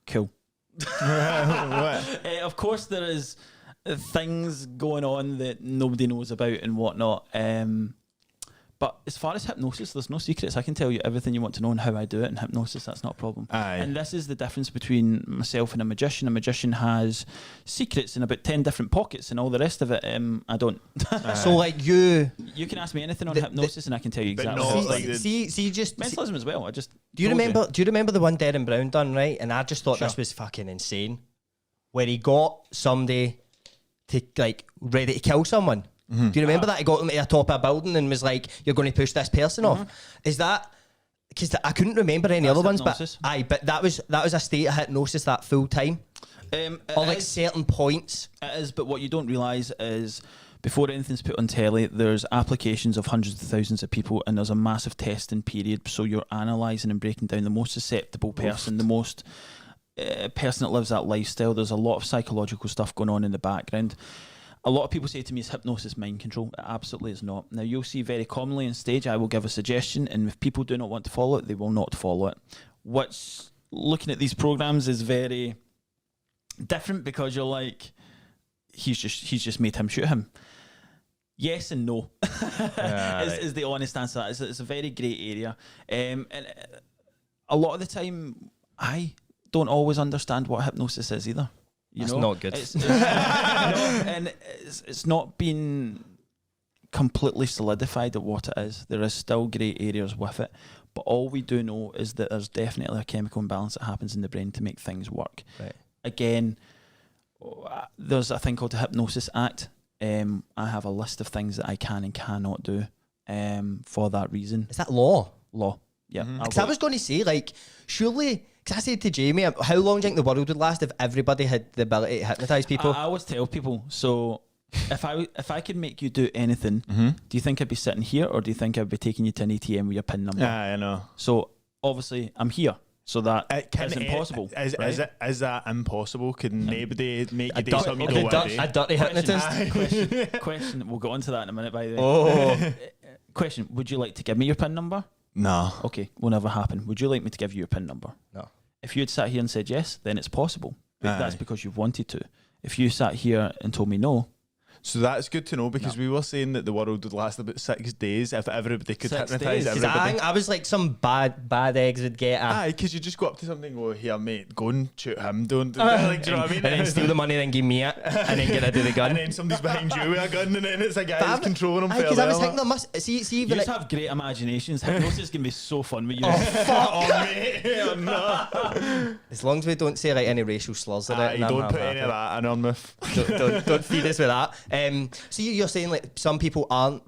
cool. Of course, there is things going on that nobody knows about and whatnot. But as far as hypnosis, there's no secrets. I can tell you everything you want to know and how I do it in hypnosis. That's not a problem. Aye. And this is the difference between myself and a magician. A magician has secrets in about 10 different pockets, and all the rest of it, I don't. So like you You can ask me anything on hypnosis, and I can tell you But exactly. no, what it's like like. see just Mentalism as well. I just do you told remember the one Darren Brown done, right? And I just thought Sure. this was fucking insane. Where he got somebody to like ready to kill someone. Do you remember that? He got them to the top of a building and was like, you're going to push this person off. Is that because I couldn't remember any That's other ones, hypnosis. but that was a state of hypnosis that full time. It Or like is- certain points. It is, but what you don't realise is before anything's put on telly, there's applications of hundreds of thousands of people, and there's a massive testing period. So you're analysing and breaking down the most susceptible person, the most person that lives that lifestyle. There's a lot of psychological stuff going on in the background. A lot of people say to me, is hypnosis mind control? It absolutely is not. Now, you'll see very commonly on stage, I will give a suggestion, and if people do not want to follow it, they will not follow it. What's looking at these programs is very different because you're like, he's just made him shoot him. Yes and no is the honest answer. It's a very grey area, and a lot of the time, I don't always understand what hypnosis is either. That's not good. It's not been completely solidified at what it is. There is still grey areas with it, but all we do know is that there's definitely a chemical imbalance that happens in the brain to make things work. Right. Again, there's a thing called the Hypnosis Act. I have a list of things that I can and cannot do for that reason. Is that law? Law. Yeah. Because I was going to say, like, surely, because I said to Jamie, how long do you think the world would last if everybody had the ability to hypnotise people? I always tell people, so If I could make you do anything, do you think I'd be sitting here, or do you think I'd be taking you to an ATM with your PIN number? Yeah, I know. So obviously I'm here, so that is impossible. Is that impossible? Can nobody make you do something you Okay, don't want to do? a dirty hypnotist. Question. We'll go on to that in a minute. By the way. Oh, Question. Would you like to give me your PIN number? No. Okay, will never happen. Would you like me to give you your PIN number? no. If you had sat here and said yes, then it's possible. But that's because you've wanted to. If you sat here and told me no, So that's good to know, because we were saying that the world would last about 6 days if everybody could 6 hypnotise days. 'Cause everybody. I was like some bad eggs would get Aye, because you just go up to something and go, here, mate, go and shoot him. Don't like, do you know what I mean? and then steal the money, then give me it, and then get rid of the gun. And then somebody's behind you with a gun, and then it's a guy who's controlling him. Because I was thinking there must see you even just like, have great imaginations. Hypnosis can be so fun with you. oh, mate. Oh, no. as long as we don't say like any racial slurs or Aye, anything, I'm don't happy. put any of that in our mouth. don't feed us with that. So you're saying like some people aren't.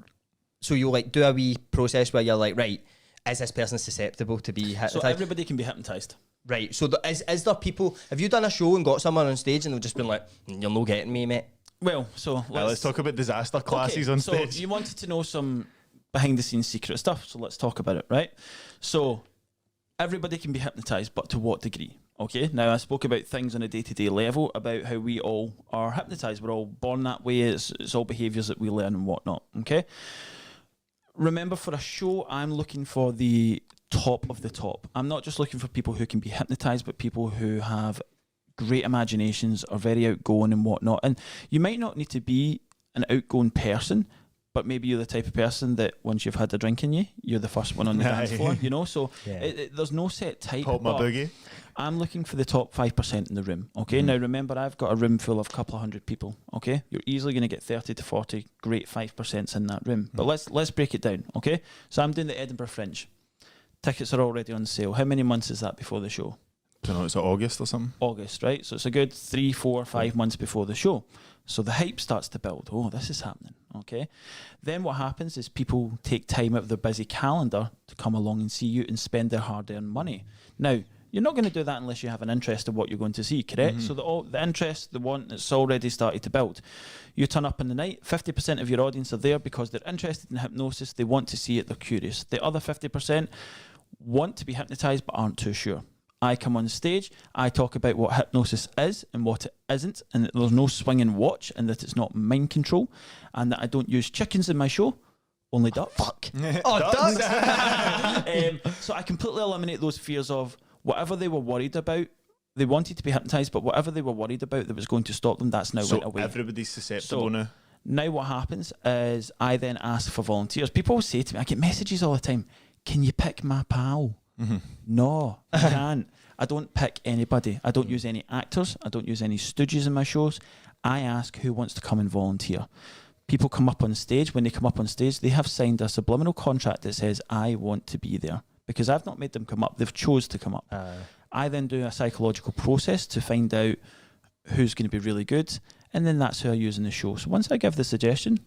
So you like do a wee process where you're like, right, is this person susceptible to be hypnotised? So everybody can be hypnotised. Right. So is there people? Have you done a show and got someone on stage and they've just been like, you're no getting me, mate? Well, so Let's talk about disaster classes on stage. So you wanted to know some behind the scenes secret stuff, so let's talk about it, right? So everybody can be hypnotised, but to what degree? Okay, now I spoke about things on a day-to-day level, about how we all are hypnotised. We're all born that way. It's all behaviours that we learn and whatnot, okay? Remember, for a show, I'm looking for the top of the top. I'm not just looking for people who can be hypnotised, but people who have great imaginations, are very outgoing and whatnot. And you might not need to be an outgoing person, but maybe you're the type of person that once you've had a drink in you, you're the first one on the dance floor, you know? So there's no set type. Pop my boogie. I'm looking for the top 5% in the room, okay? Now, remember, I've got a room full of a couple of hundred people, okay? You're easily going to get 30 to 40 great 5% in that room. But let's break it down, okay? So I'm doing the Edinburgh Fringe. Tickets are already on sale. How many months is that before the show? I don't know, it's August or something. August, right? So it's a good 3, 4, 5 months before the show. So the hype starts to build. Oh, this is happening, okay? Then what happens is people take time out of their busy calendar to come along and see you and spend their hard-earned money. Now, you're not going to do that unless you have an interest in what you're going to see, correct? So the interest, the want, it's already started to build. You turn up in the night, 50% of your audience are there because they're interested in hypnosis, they want to see it, they're curious. The other 50% want to be hypnotised but aren't too sure. I come on stage, I talk about what hypnosis is and what it isn't, and that there's no swing and watch, and that it's not mind control, and that I don't use chickens in my show, only ducks. Fuck. Ducks. So I completely eliminate those fears of whatever they were worried about. They wanted to be hypnotised, but whatever they were worried about that was going to stop them, that's now So went away. everybody's susceptible now. Now what happens is I then ask for volunteers. People say to me, I get messages all the time, can you pick my pal? No, I can't. I don't pick anybody. I don't use any actors. I don't use any stooges in my shows. I ask who wants to come and volunteer. People come up on stage. When they come up on stage, they have signed a subliminal contract that says, I want to be there. Because I've not made them come up. They've chose to come up. I then do a psychological process to find out who's going to be really good. And then that's who I use in the show. So once I give the suggestion,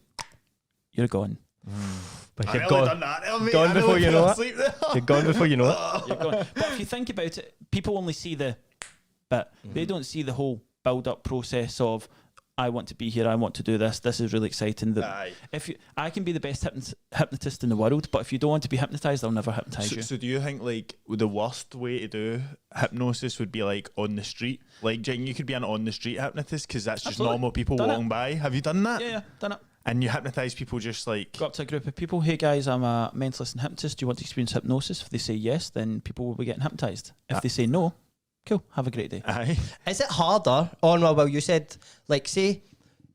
you're gone. But I you're nearly gone. done that there, mate. Gone I before nearly you fell know it. asleep there. You're gone before you know it. You're gone. But if you think about it, people only see the bit. They don't see the whole build-up process of, I want to be here, I want to do this, this is really exciting. Aye. I can be the best hypnotist in the world, but if you don't want to be hypnotised, I'll never hypnotise you. So do you think like the worst way to do hypnosis would be like on the street? Like, Jane, you could be an on the street hypnotist because that's just Absolutely. normal people Done it. walking by. Have you done that? Yeah, done it. And you hypnotise people just like... Go up to a group of people, hey guys, I'm a mentalist and hypnotist, do you want to experience hypnosis? If they say yes, then people will be getting hypnotised. If they say no, cool, have a great day. Aye. Is it harder? Oh no, well you said like say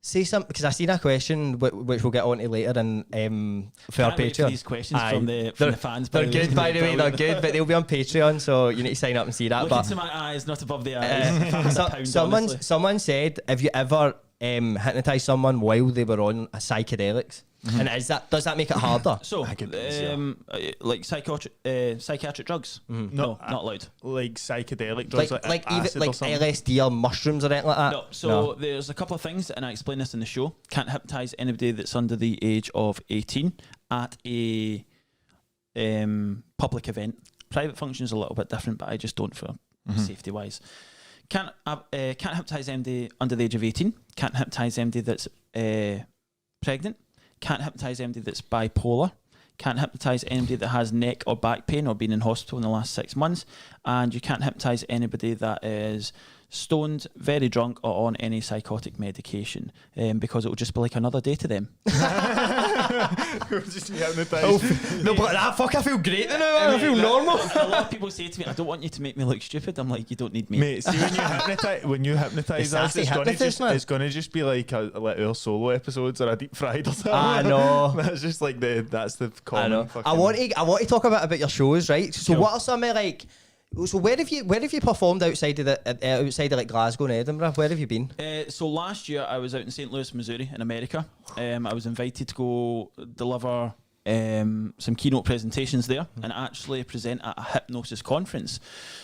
something because I seen a question which we'll get onto later in for our Can't wait for Patreon. these questions Aye. from the fans. They're by the way. good, by the way. They're good, but they'll be on Patreon, so you need to sign up and see that. Look But into my eyes, not above the eyes. If I had a pound, honestly. someone said, have you ever hypnotised someone while they were on a psychedelics? And does that make it harder? So, I could easier. like psychiatric drugs? No, not allowed. Like psychedelic drugs, like acid even like or something? LSD or mushrooms or anything like that? No, so there's a couple of things, and I explain this in the show. Can't hypnotise anybody that's under the age of 18 at a public event. Private function's a little bit different, but I just don't for safety-wise. Can't hypnotise anybody under the age of 18. Can't hypnotise anybody that's pregnant, can't hypnotise anybody that's bipolar, can't hypnotise anybody that has neck or back pain or been in hospital in the last 6 months, and you can't hypnotise anybody that is stoned, very drunk, or on any psychotic medication, because it will just be like another day to them. Just hypnotised. No, but that fuck, I feel great now. I feel normal. A lot of people say to me, I don't want you to make me look stupid. I'm like, you don't need me. Mate, see when you hypnotise us, it's gonna just be like our solo episodes or a deep fried or something. I know. That's just like that's the common. I know. I want to talk about your shows, right? So what are some of like? So where have you performed outside of like Glasgow and Edinburgh? Where have you been? So last year I was out in St. Louis, Missouri, in America. I was invited to go deliver some keynote presentations there and actually present at a hypnosis conference.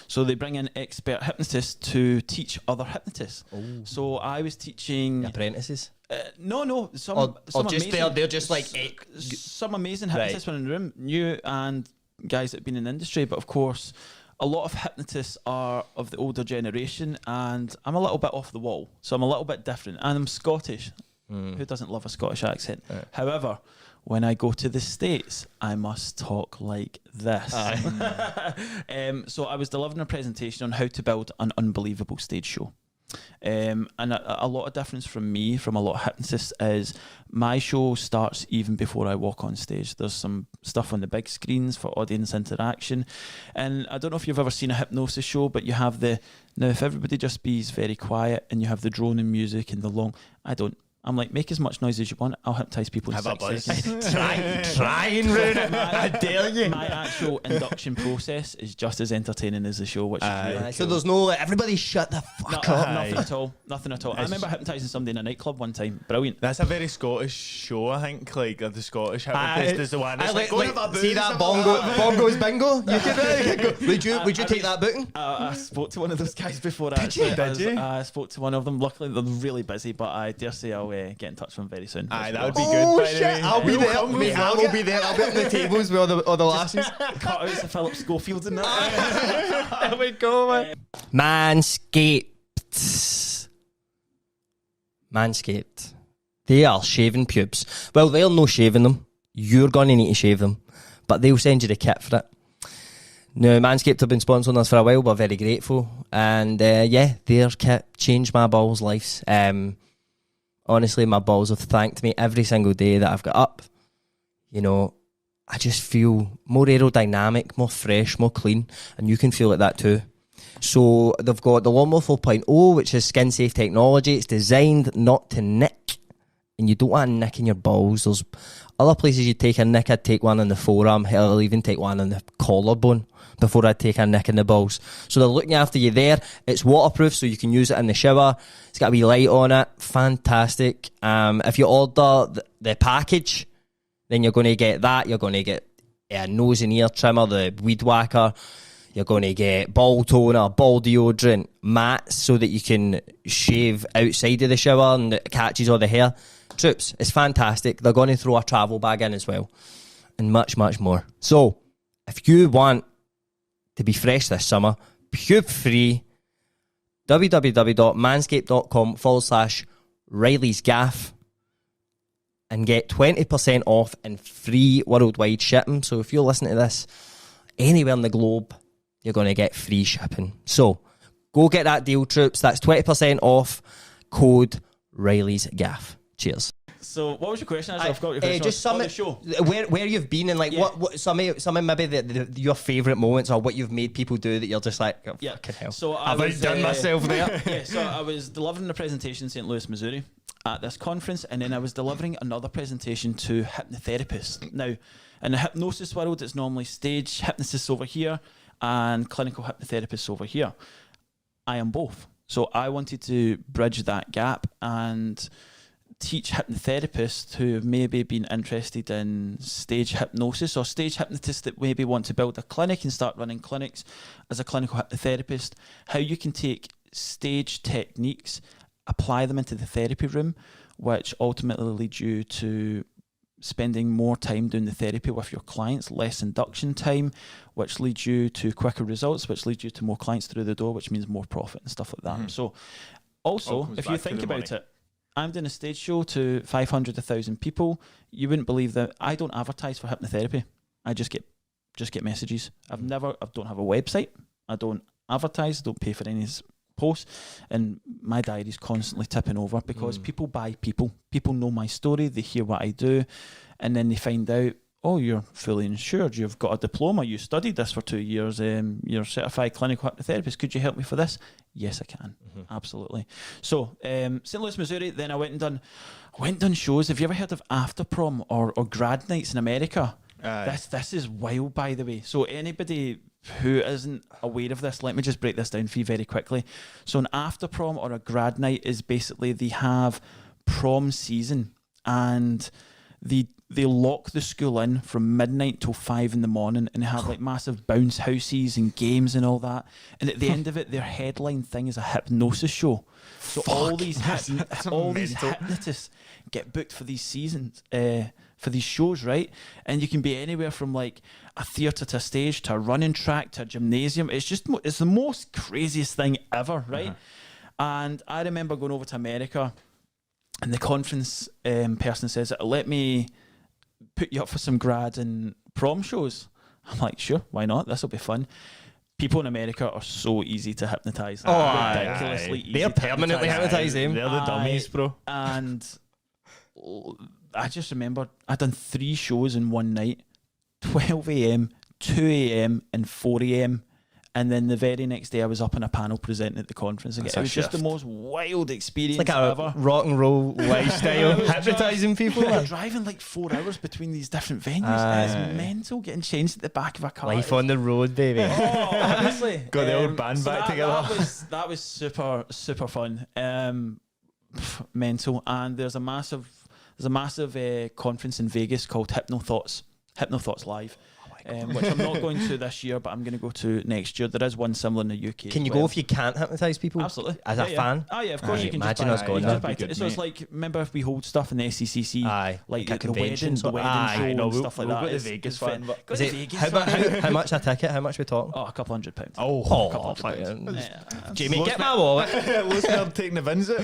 So they bring in expert hypnotists to teach other hypnotists. So I was teaching apprentices. No, some or just amazing, they're just like some amazing hypnotists were in the room, new and guys that have been in the industry, but of course a lot of hypnotists are of the older generation, and I'm a little bit off the wall, so I'm a little bit different, and I'm Scottish. Who doesn't love a Scottish accent? However, when I go to the States, I must talk like this. So I was delivering a presentation on how to build an unbelievable stage show. And a lot of difference from me, from a lot of hypnotists, is my show starts even before I walk on stage. There's some stuff on the big screens for audience interaction, and I don't know if you've ever seen a hypnosis show, but you have now if everybody just bees very quiet and you have the droning music and the long, I'm like, make as much noise as you want. I'll hypnotise people in 6 seconds. try and ruin it. I dare you. My actual induction process is just as entertaining as the show, which is really cool. So there's no like, everybody shut the fuck up. Nothing at all. I remember hypnotising somebody in a nightclub one time. Brilliant. That's a very Scottish show, I think. Like the Scottish hypnotist is the one. That's like, see that bongo's bingo? You could would you take that booking? I spoke to one of those guys before. Did you? I spoke to one of them. Luckily, they're really busy, but I dare say I'll get in touch with them very soon. Aye, that would be good. By shit! the way. I'll be there. I'll be there. I'll be up the tables with all the lasses. Cutouts of Philip Schofields and that. There we go, man. Manscaped. They are shaving pubes. Well, they're no shaving them. You're going to need to shave them. But they'll send you the kit for it. Now, Manscaped have been sponsoring us for a while. We're very grateful. And their kit changed my balls' lives. Honestly, my balls have thanked me every single day that I've got up. You know, I just feel more aerodynamic, more fresh, more clean. And you can feel like that too. So they've got the Lawnmower 4.0, which is skin safe technology. It's designed not to nick. And you don't want a nick in your balls. There's other places you take a nick. I'd take one on the forearm. Hell, I'll even take one on the collarbone before I take a nick in the balls. So they're looking after you there. It's waterproof, so you can use it in the shower. It's got a wee light on it. Fantastic. If you order the package, then you're going to get that. You're going to get a nose and ear trimmer, the weed whacker. You're going to get ball toner, ball deodorant, mats so that you can shave outside of the shower and it catches all the hair. Troops, it's fantastic. They're going to throw a travel bag in as well. And much, much more. So, if you want to be fresh this summer, pube free, www.manscaped.com/Reilly's Gaff and get 20% off and free worldwide shipping. So if you're listening to this anywhere in the globe, you're going to get free shipping. So go get that deal, troops. That's 20% off, code Reilly's Gaff. Cheers. So what was your question? I forgot your question. Just some the show. Where you've been and like what some of maybe your favourite moments or what you've made people do that you're just like, oh, fucking hell. So I've done myself there. Yeah, so I was delivering a presentation in St. Louis, Missouri at this conference, and then I was delivering another presentation to hypnotherapists. Now, in the hypnosis world, it's normally stage hypnotists over here and clinical hypnotherapists over here. I am both. So I wanted to bridge that gap and teach hypnotherapists who have maybe been interested in stage hypnosis or stage hypnotists that maybe want to build a clinic and start running clinics as a clinical hypnotherapist, how you can take stage techniques, apply them into the therapy room, which ultimately leads you to spending more time doing the therapy with your clients, less induction time, which leads you to quicker results, which leads you to more clients through the door, which means more profit and stuff like that. So also, if you think about it, I'm doing a stage show to 500 to 1,000 people. You wouldn't believe that I don't advertise for hypnotherapy. I just get messages. I don't have a website. I don't advertise. I don't pay for any posts, and my diary's constantly tipping over because people buy people. People know my story. They hear what I do, and then they find out, oh, you're fully insured. You've got a diploma. You studied this for 2 years. You're a certified clinical hypnotherapist. Could you help me for this? Yes, I can. Absolutely. So, St. Louis, Missouri. Then I went and done shows. Have you ever heard of after prom or grad nights in America? This is wild, by the way. So anybody who isn't aware of this, let me just break this down for you very quickly. So an after prom or a grad night is basically they have prom season, and they lock the school in from midnight till 5 in the morning, and they have like massive bounce houses and games and all that. And at the end of it, their headline thing is a hypnosis show. So all these hypnotists get booked for these seasons, for these shows, right? And you can be anywhere from like a theatre to a stage to a running track to a gymnasium. It's the most craziest thing ever, right? And I remember going over to America, and the conference person says, let me put you up for some grad and prom shows. I'm like, sure, why not? This will be fun. People in America are so easy to hypnotise. Ridiculously easy. They're permanently hypnotising. They're the dummies, bro. And I just remember I'd done 3 shows in one night, 12 a.m, 2 a.m, and 4 a.m. And then the very next day I was up on a panel presenting at the conference again. It was just the most wild experience like ever. Rock and roll lifestyle, hypnotising people. You're driving like 4 hours between these different venues. It's mental, getting changed at the back of a car. Life on the road, baby. Oh, honestly. Got the old band back together. That was super fun. Mental. And there's a massive conference in Vegas called HYPNOTISED Live. Which I'm not going to this year, but I'm going to go to next year. There is one similar in the UK. Can you go if you can't hypnotise people? Absolutely. As a fan? Oh yeah, of course you can. Imagine just us buy, going you there. just buy tickets. So it's like, remember if we hold stuff in the SCCC, like the wedding show and stuff like that. We'll go to Vegas fan. Go to Vegas. How much a ticket? How much we talking? Oh, £200. Oh, £200. Jamie, get my wallet. Listener taking the visit.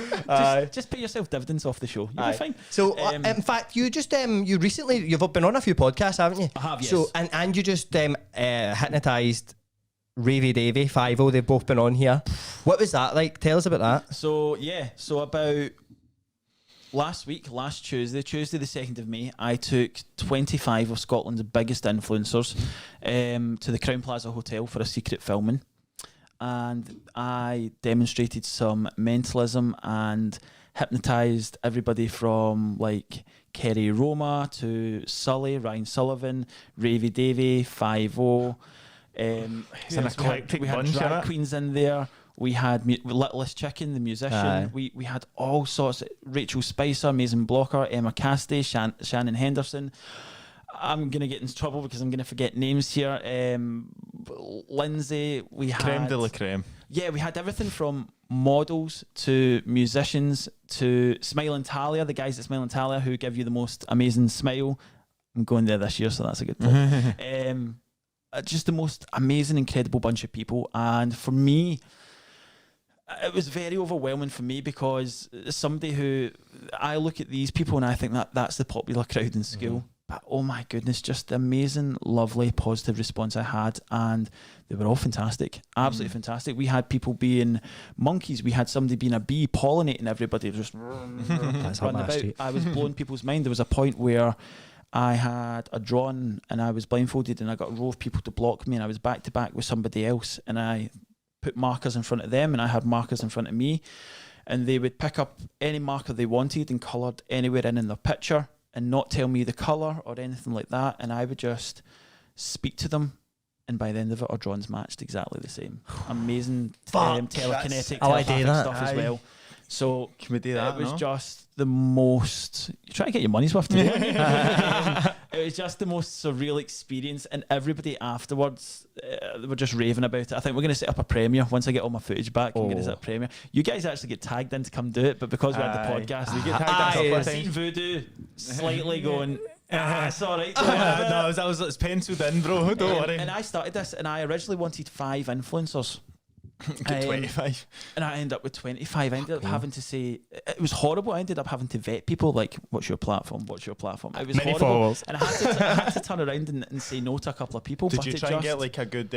Just pay yourself dividends off the show. You'll be fine. So, in fact, you just you've been on a few podcasts, haven't you? I have, yes. So, and you just hypnotised Ravy Davy, 5-0, they've both been on here. What was that like? Tell us about that. So about last Tuesday the 2nd of May, I took 25 of Scotland's biggest influencers to the Crowne Plaza Hotel for a secret filming, and I demonstrated some mentalism and hypnotised everybody from like Kerry Roma to Sully, Ryan Sullivan, Ravy Davy, 5-0. It's an eclectic we had bunch, drag innit? queens in there. We had Littlest Chicken, the musician. We had all sorts. Rachel Spicer, Amazing Blocker, Emma Cassidy, Shannon Henderson. I'm going to get into trouble because I'm going to forget names here. Lindsay, we had... Creme de la creme. Yeah, we had everything from models to musicians to Smile and Talia, the guys at Smile and Talia who give you the most amazing smile. I'm going there this year, so that's a good thing. Just the most amazing, incredible bunch of people. And for me, it was very overwhelming for me because as somebody who... I look at these people and I think that's the popular crowd in school. But oh my goodness, just the amazing, lovely, positive response I had, and they were all fantastic, absolutely fantastic. We had people being monkeys, we had somebody being a bee pollinating everybody, just running about. I was blowing people's mind. There was a point where I had a drone and I was blindfolded and I got a row of people to block me, and I was back to back with somebody else, and I put markers in front of them and I had markers in front of me, and they would pick up any marker they wanted and coloured anywhere in their picture and not tell me the colour or anything like that, and I would just speak to them, and by the end of it our drawings matched exactly the same. Amazing telekinetic, telepathic stuff as well. So can we do that? It was just the most... You're trying to get your money's worth today. It was just the most surreal experience, and everybody afterwards they were just raving about it. I think we're going to set up a premiere once I get all my footage back. I'm going to set up a premiere. You guys actually get tagged in to come do it, but because we're at the podcast, we get tagged in. I've seen Voodoo slightly going... it's all right. No, it's penciled in, bro. Don't worry. And I started this, and I originally wanted 5 influencers. Get 25. And I ended up with 25. I ended up having to say, it was horrible. I ended up having to vet people, like, what's your platform? What's your platform? It was Many horrible. followers. And I had to turn around and say no to a couple of people. Did but you it try and just, get like a good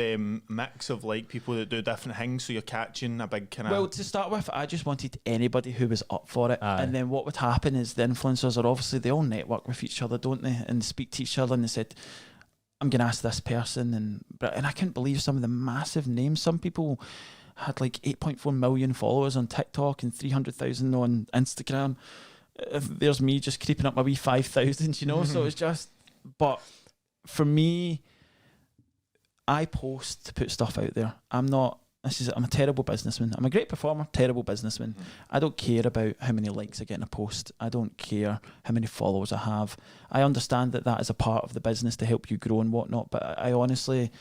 mix of like people that do different things, so you're catching a big kind of... Well, to start with, I just wanted anybody who was up for it. Aye. And then what would happen is the influencers are obviously, they all network with each other, don't they? And speak to each other, and they said, I'm going to ask this person. And I couldn't believe some of the massive names. Some people had like 8.4 million followers on TikTok and 300,000 on Instagram. There's me just creeping up my wee 5,000, you know? So it's just, but for me, I post to put stuff out there. I'm a terrible businessman. I'm a great performer, terrible businessman. I don't care about how many likes I get in a post. I don't care how many followers I have. I understand that is a part of the business to help you grow and whatnot, but I honestly...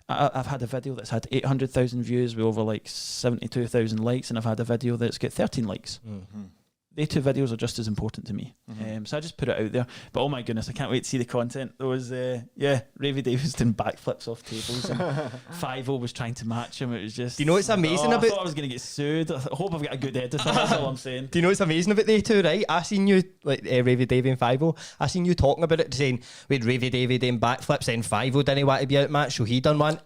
I've had a video that's had 800,000 views with over like 72,000 likes, and I've had a video that's got 13 likes. They two videos are just as important to me. So I just put it out there. But oh my goodness, I can't wait to see the content. There was, Reilly Davis doing backflips off tables, and 5-0 was trying to match him. It was just... Do you know what's amazing I about... thought I was going to get sued. I hope I've got a good editor, that's all I'm saying. Do you know what's amazing about they two, right? I seen you, like Ravy Davy and 5-0, I seen you talking about it, saying we had Ravy Davy doing backflips, then 5-0 didn't want to be outmatched, so he done one.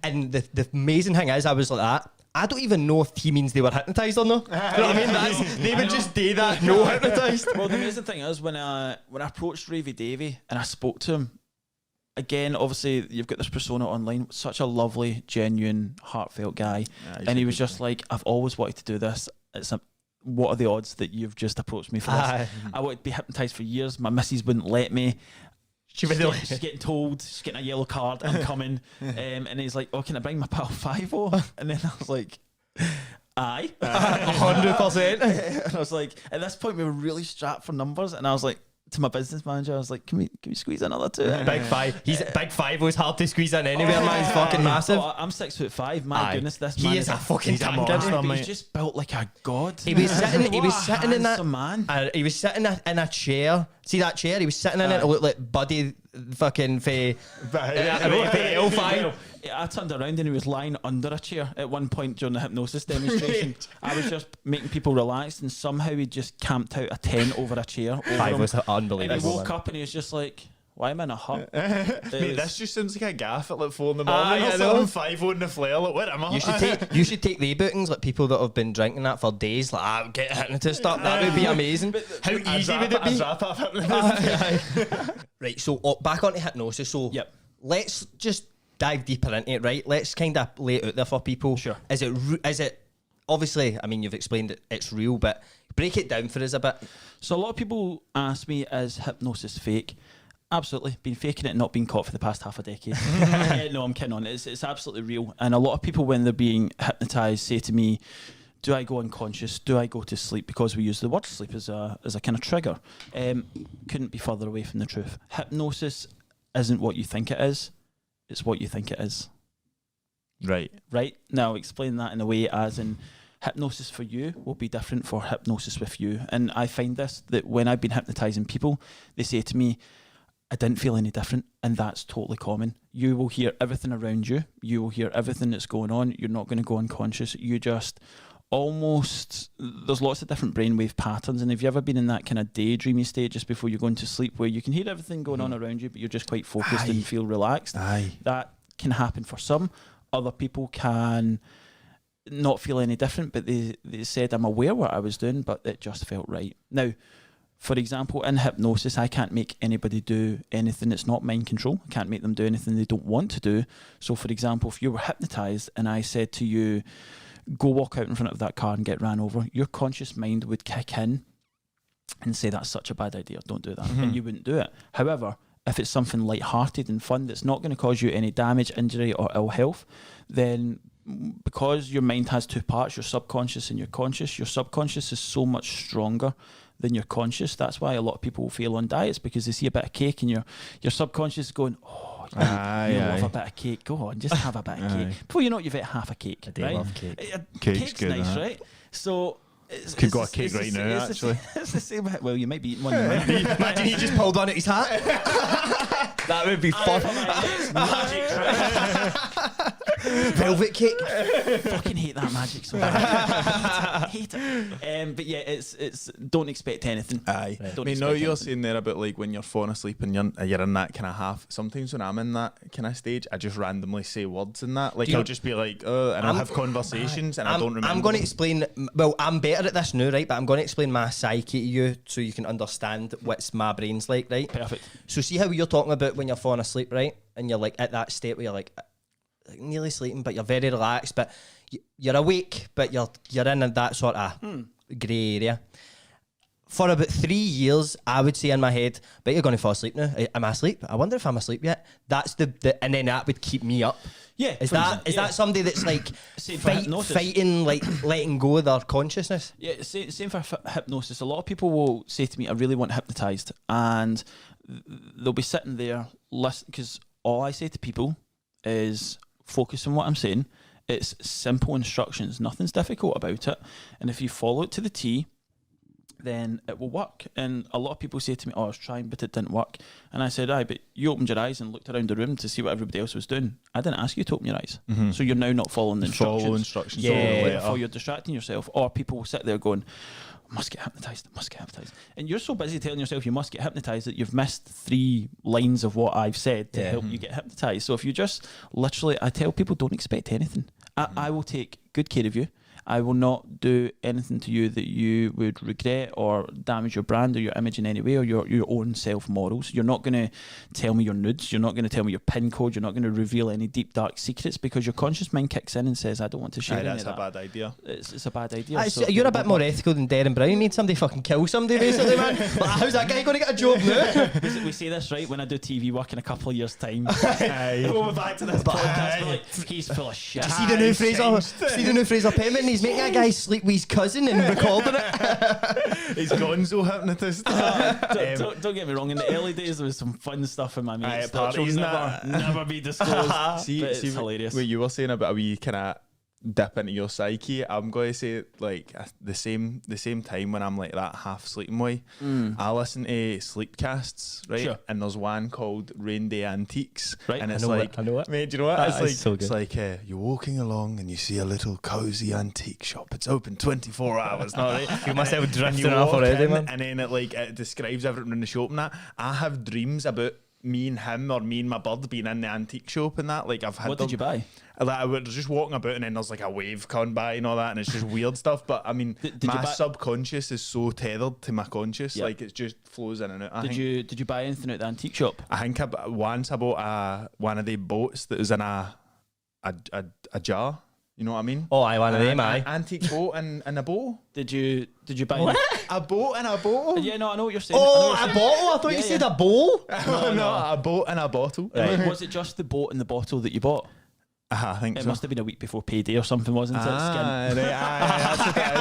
And the amazing thing is, I was like that. I don't even know if he means they were hypnotised or not. You know what I mean? They would just do that, no hypnotised. Well, the amazing thing is, when I approached Ravy Davy and I spoke to him, again, obviously, you've got this persona online, such a lovely, genuine, heartfelt guy. And he was just like, I've always wanted to do this. What are the odds that you've just approached me for this? I wanted to be hypnotised for years. My missus wouldn't let me. She's getting told, she's getting a yellow card, I'm coming. And he's like, oh, can I bring my pal 5-0? And then I was like, aye. 100%. And I was like, at this point, we were really strapped for numbers. And I was like, to my business manager, I was like, can we squeeze another 2? Big 5. He's big 5 was hard to squeeze in anywhere, man. He's fucking massive. Oh, I'm 6'5". My goodness, this man is a fucking monster, mate. He's just built like a god. He was sitting in that man. He was sitting in a chair. See that chair? He was sitting in it. It looked like Buddy fucking L5. I turned around and he was lying under a chair at one point during the hypnosis demonstration. I was just making people relaxed, and somehow he just camped out a 10 over a chair. 5 was unbelievable. And he woke up and he was just like, why am I in a hut? Mate, this just sounds like a gaff at like 4 in the morning or something. 5-0 in the flare, like, where am I? You should take the bookings, like people that have been drinking that for days, like, get hypnotist up. That would be amazing. How easy would it be? Right, so back onto hypnosis. So let's just dive deeper into it, right? Let's kind of lay it out there for people. Sure. Is it obviously, I mean, you've explained it, it's real, but break it down for us a bit. So a lot of people ask me, is hypnosis fake? Absolutely. Been faking it and not being caught for the past half a decade. No, I'm kidding on. It's absolutely real. And a lot of people, when they're being hypnotised, say to me, do I go unconscious? Do I go to sleep? Because we use the word sleep as a kind of trigger. Couldn't be further away from the truth. Hypnosis isn't what you think it is. It's what you think it is. Right. Now, explain that in a way as in hypnosis for you will be different for hypnosis with you. And I find this, that when I've been hypnotising people, they say to me, I didn't feel any different, and that's totally common. You will hear everything around you. You will hear everything that's going on. You're not going to go unconscious. You just almost, there's lots of different brainwave patterns, and have you ever been in that kind of daydreamy state just before you're going to sleep where you can hear everything going on around you, but you're just quite focused and feel relaxed? That can happen for some. Other people can not feel any different, but they said, I'm aware what I was doing, but it just felt right. Now, for example, in hypnosis, I can't make anybody do anything that's not mind control. I can't make them do anything they don't want to do. So, for example, if you were hypnotised and I said to you, go walk out in front of that car and get ran over, your conscious mind would kick in and say, that's such a bad idea, don't do that. And you wouldn't do it. However, if it's something light-hearted and fun that's not going to cause you any damage, injury or ill health, then because your mind has 2 parts, your subconscious and your conscious is so much stronger than your conscious. That's why a lot of people will fail on diets, because they see a bit of cake and your subconscious is going, oh, you love a bit of cake. Go on, just have a bit of cake. Before you know it, you've had half a cake. I do love cake. Cake's good, nice, right? So could got a cake right now, actually. It's the same. Well, you might be eating one. Imagine he just pulled on at his hat. That would be fun. Velvet cake. Fucking hate that magic so much. hate it. But yeah, it's don't expect anything. Aye. Don't I mean, expect no, you're anything. saying there about like when you're falling asleep and you're in that kind of half. Sometimes when I'm in that kind of stage, I just randomly say words in that. Like Do you- I'll just be like, and I'll have conversations and I don't remember. I'm going to them. explain. Well, I'm better at this now, right? But I'm going to explain my psyche to you so you can understand what's my brain's like, right? Perfect. So see how you're talking about when you're falling asleep, right? And you're like at that state where you're like nearly sleeping, but you're very relaxed, but you're awake, but you're in that sort of grey area. For about 3 years, I would say in my head, but you're going to fall asleep now. Am I asleep? I wonder if I'm asleep yet. That's the and then that would keep me up. Yeah. Is for that example, is that somebody that's like Same for hypnosis. fighting, like letting go of their consciousness? Yeah, same for hypnosis. A lot of people will say to me, I really want hypnotised. And they'll be sitting there, listen, because all I say to people is focus on what I'm saying. It's simple instructions. Nothing's difficult about it. And if you follow it to the T, then it will work. And a lot of people say to me, I was trying, but it didn't work. And I said, aye, but you opened your eyes and looked around the room to see what everybody else was doing. I didn't ask you to open your eyes. So you're now not following the instructions. Follow instructions. Yeah. follow the letter. Therefore, you're distracting yourself. Or people will sit there going, must get hypnotised, must get hypnotised. And you're so busy telling yourself you must get hypnotised that you've missed 3 lines of what I've said to help you get hypnotised. So if you just literally, I tell people don't expect anything. I will take good care of you. I will not do anything to you that you would regret or damage your brand or your image in any way or your own self-morals. You're not going to tell me your nudes. You're not going to tell me your PIN code. You're not going to reveal any deep, dark secrets because your conscious mind kicks in and says, I don't want to share any That's of a that. bad idea. It's a bad idea. You're So a bit more ethical than Darren Brown. Made somebody fucking kill somebody, basically, man. Like, how's that guy going to get a job now? we say this, right, when I do TV work in a couple of years' time. Aye. We'll be back to this podcast. We're like, he's full of shit. See the new Fraser? See the new Fraser PENMAN? He's making a guy sleep with his cousin and recording it. He's gonzo hypnotist. Don't get me wrong. In the early days, there was some fun stuff in my mates. Aye, That will parties and never be disclosed. but See, it's hilarious. what you were saying about a wee kind of dip into your psyche. I'm going to say like the same time when I'm like that half sleeping way. I listen to sleepcasts, right? Sure. And there's one called Rain Day Antiques, Right. and I it's know like, it, I know it. mate, do you know what? Ah, It's it's like so it's good. like you're walking along and you see a little cozy antique shop. It's open 24 hours. Not right. You must have And drifted you off walk already, in, man. and then it describes everything in the shop and that. I have dreams about me and him or me and my bird being in the antique shop and that. Like I've had. What did you buy? Like I was just walking about and then there's like a wave coming by and all that and it's just weird stuff. But I mean, Did you my buy- subconscious is so tethered to my conscious, Yeah. like it just flows in and out. Did you buy anything at the antique shop? I think once I bought one of the boats that was in a jar. You know what I mean? Oh, I one of them, An aye. antique boat and a boat. Did you buy? What? A boat and a bottle. Yeah, no, I know what you're saying. Oh, I a know what bottle? I thought Yeah, you said yeah. a bowl. No, a boat and a bottle. you're saying. Was it just the boat and the bottle that you bought? I think It so. must have been a week before payday or something, wasn't it? Skin. Right, that's okay.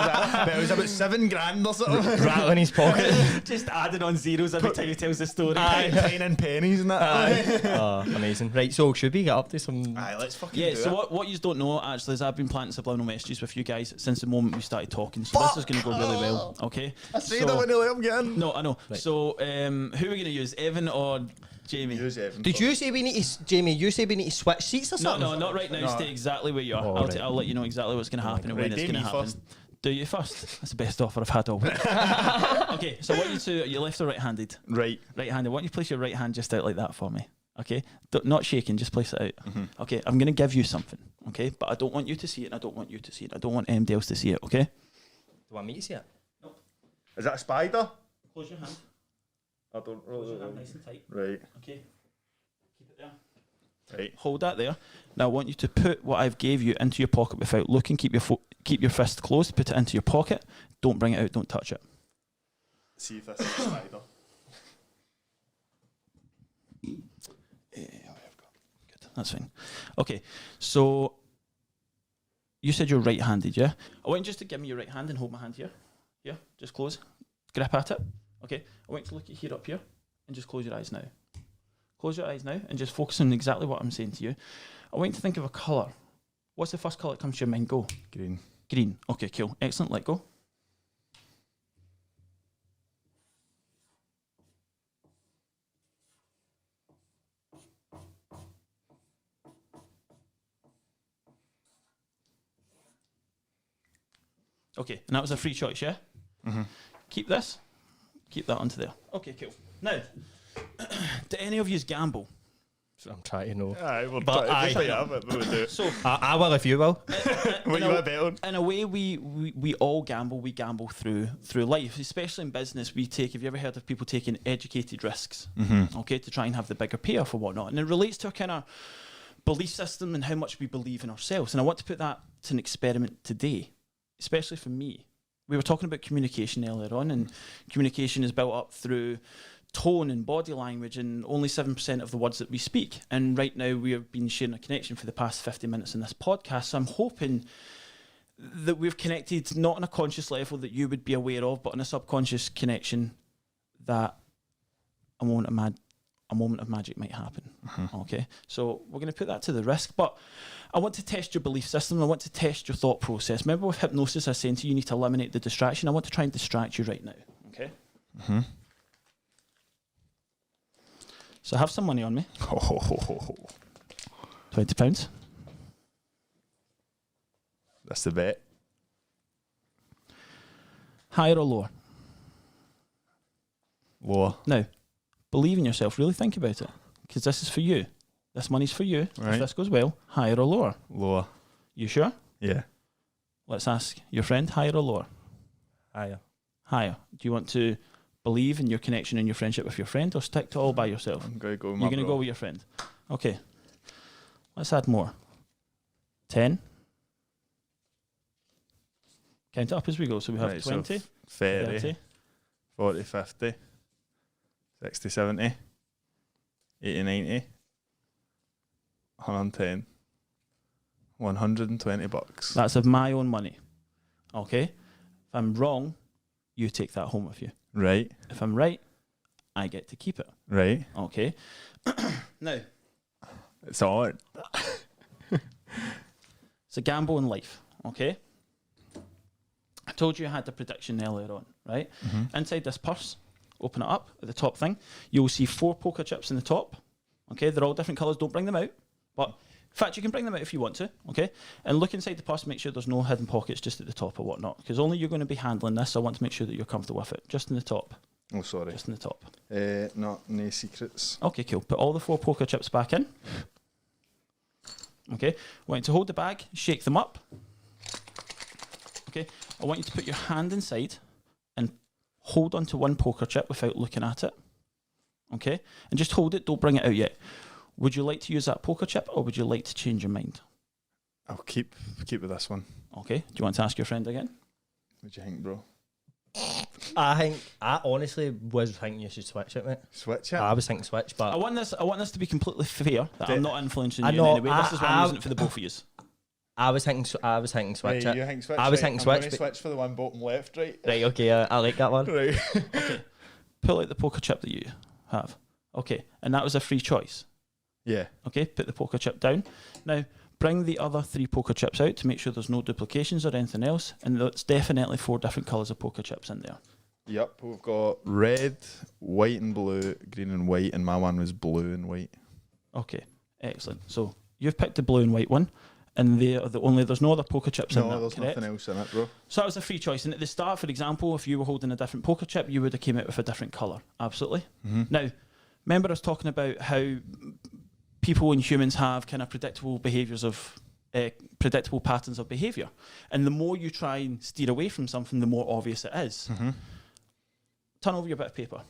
But it was about $7,000 or something. Rattling his pocket. Just adding on zeros every time he tells the story. Paying in pennies and that. Oh, amazing. Right, so should we get up to some... Aye, let's fucking Yeah, do so it. what you don't know actually is I've been planting subliminal messages with you guys since the moment we started talking. So this is going to go really well, okay? I said I wouldn't let him get in. No, I know. So who are we going to use, Evan or Jamie? Use Evan Did first. you say we need to... Jamie, you say we need to switch seats or No, something? no, not right now. No. Stay exactly where you are. Oh, I'll, right. I'll let you know exactly what's going to happen and when Right, it's do going to me happen. first. Do you first? That's the best offer I've had all week. Okay, so I want you to... Are you left or right-handed? Right. Right-handed. I want you to place your right hand just out like that for me. Okay? Not shaking, just place it out. Mm-hmm. Okay, I'm going to give you something. Okay? But I don't want you to see it and I don't want you to see it. I don't want anybody else to see it, okay? Do you want me to see it? Is that a spider? Close your hand. I don't Close your hand really. nice and tight. Right. Okay? Keep it there. Right. Hold that there. Now I want you to put what I've gave you into your pocket without looking. Keep your fist closed. Put it into your pocket. Don't bring it out. Don't touch it. See if this is a spider. Good. That's fine. Okay. So you said you're right-handed, yeah? I want you just to give me your right hand and hold my hand here. Yeah. Just close. Grip at it. Okay. I want you to look at here up here and just close your eyes now. Close your eyes now and just focus on exactly what I'm saying to you. I want you to think of a colour. What's the first colour that comes to your mind? Go. Green. Green. Okay, cool. Excellent. Let go. Okay, and that was a free choice, yeah? Keep this. Keep that onto there. Okay, cool. Now, do any of you gamble? I'm trying to know. Aye, we'll But try. aye. If we have it, we would do it. So, I will if you will. What you want to bet on? in a way, we all gamble. We gamble through life, especially in business. We take. Have you ever heard of people taking educated risks? Okay, to try and have the bigger payoff or whatnot, and it relates to our kind of belief system and how much we believe in ourselves. And I want to put that to an experiment today, especially for me. We were talking about communication earlier on, and communication is built up through tone and body language, and only 7% of the words that we speak. And right now we have been sharing a connection for the past 50 minutes in this podcast. So I'm hoping that we've connected not on a conscious level that you would be aware of, but on a subconscious connection that a moment of magic might happen. Okay, so we're going to put that to the risk, but I want to test your belief system. I want to test your thought process. Remember with hypnosis, I was saying to you, you need to eliminate the distraction. I want to try and distract you right now. Okay. So I have some money on me. £20. That's the bet. Higher or lower? Lower. Now, believe in yourself. Really think about it, because this is for you. This money's for you. Right. If this goes well, higher or lower? Lower. You sure? Yeah. Let's ask your friend, higher or lower? Higher. Higher. Do you want to believe in your connection and your friendship with your friend, or stick to all by yourself? I'm going to go with my You're going to go with your friend. Okay. Let's add more. 10. Count it up as we go. So we have Right, so 20, 30, 30, 40, 50, 60, 70, 80, 90, 110, 120 bucks. That's of my own money. Okay? If I'm wrong, you take that home with you. Right, If I'm right, I get to keep it. right. Okay? Now, It's on. it's a gamble in life. Okay? I told you I had the prediction earlier on, right? Inside this purse, open it up at the top thing, you'll see 4 poker chips in the top. Okay? They're all different colours. Don't bring them out. But in fact, you can bring them out if you want to, okay? And look inside the purse, make sure there's no hidden pockets just at the top or whatnot, because only you're going to be handling this, so I want to make sure that you're comfortable with it. Just in the top. Oh, sorry. Just in the top. No secrets. Okay, cool. Put all the 4 poker chips back in. Okay. I want you to hold the bag, shake them up. Okay. I want you to put your hand inside and hold onto one poker chip without looking at it. Okay. And just hold it, don't bring it out yet. Would you like to use that poker chip, or would you like to change your mind? I'll keep with this one. Okay. Do you want to ask your friend again? What do you think, bro? I honestly was thinking you should switch it, mate. Switch it? I was thinking switch, but I want this to be completely fair. That I'm not influencing you I in know, any way. This is why I'm using it for the both of you. I was thinking switch it. You think switch? I was right, thinking I'm switch, gonna but- switch for the one bottom left, right? Right, okay, I like that one. Right. Pull out the poker chip that you have. Okay. And that was a free choice. Yeah. Okay, put the poker chip down. Now, bring the other 3 poker chips out to make sure there's no duplications or anything else. And there's definitely 4 different colours of poker chips in there. Yep. We've got red, white and blue, green and white, and my one was blue and white. Okay, excellent. So you've picked the blue and white one, and they are there's no other poker chips in No, there, there's correct? nothing else in it, bro. So that was a free choice. And at the start, for example, if you were holding a different poker chip, you would have came out with a different colour. Absolutely. Now, remember I was talking about how people and humans have kind of predictable behaviours of predictable patterns of behaviour, and the more you try and steer away from something, the more obvious it is. Turn over your bit of paper.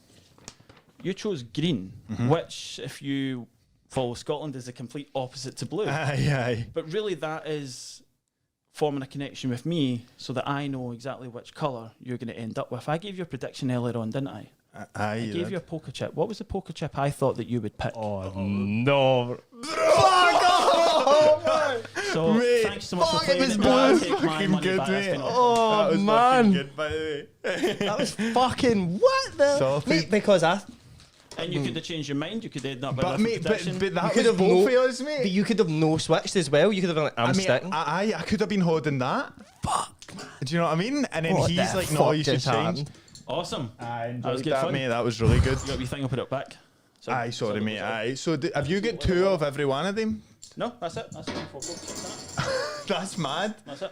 You chose green, which, if you follow Scotland, is the complete opposite to blue. Aye. But really, that is forming a connection with me so that I know exactly which colour you're going to end up with. I gave you a prediction earlier on, didn't I? Aye. I gave you a poker chip. What was the poker chip I thought that you would pick? Oh, no. So, Mate, thanks so much for fuck, it playing was it. I'll blue. take my Fucking money good, back. That's mate. been awesome. Oh, That was man. fucking good, by the way. That was fucking what the... Sophie. Mate, because And you could have changed your mind. You could have ended up with But a mate, prediction. but that You could was have both no- of us, mate. But you could have no switched as well. You could have been like, I'm sticking. I could have been holding that. Fuck. Do you know what I mean? And then What he's the like, no, fuck you should just change. happened? Awesome. I enjoyed That was good fun. mate. That was really good. You got your thing, I'll put it back. Aye, sorry, mate. Aye. So have you got 2 of every one of them? No, that's it. That's it. 4 poker chips, isn't it? That's mad. That's it.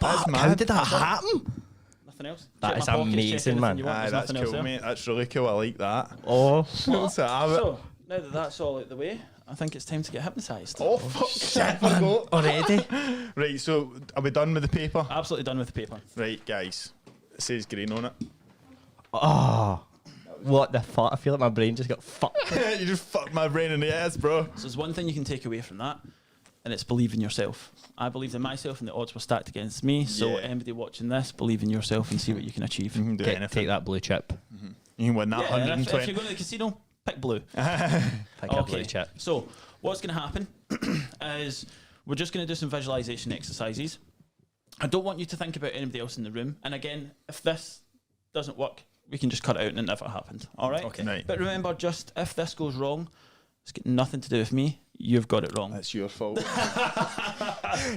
That's mad. How did that happen? Nothing else. That Check is my pockets, check amazing, anything man. you want, Aye, there's that's nothing else cool, there. mate. That's really cool. I like that. Oh, So, have it. So, now that that's all out the way, I think it's time to get hypnotised. Oh, fuck. Shit, forgot. already? Right, so are we done with the paper? Absolutely done with the paper. Right, guys. It says green on it. Oh, what the fuck? I feel like my brain just got fucked. You just fucked my brain in the ass, bro. So there's one thing you can take away from that, and it's believe in yourself. I believed in myself, and the odds were stacked against me. So Yeah. anybody watching this, believe in yourself and see what you can achieve. You can do anything. Take that blue chip. You can win that Yeah, and if 120. you're going to the casino, pick blue. Pick a blue chip. So what's going to happen is we're just going to do some visualization exercises. I don't want you to think about anybody else in the room. And again, if this doesn't work, we can just cut it out and it never happened. All right? Okay. Right. But remember, just if this goes wrong, it's got nothing to do with me. You've got it wrong. That's your fault.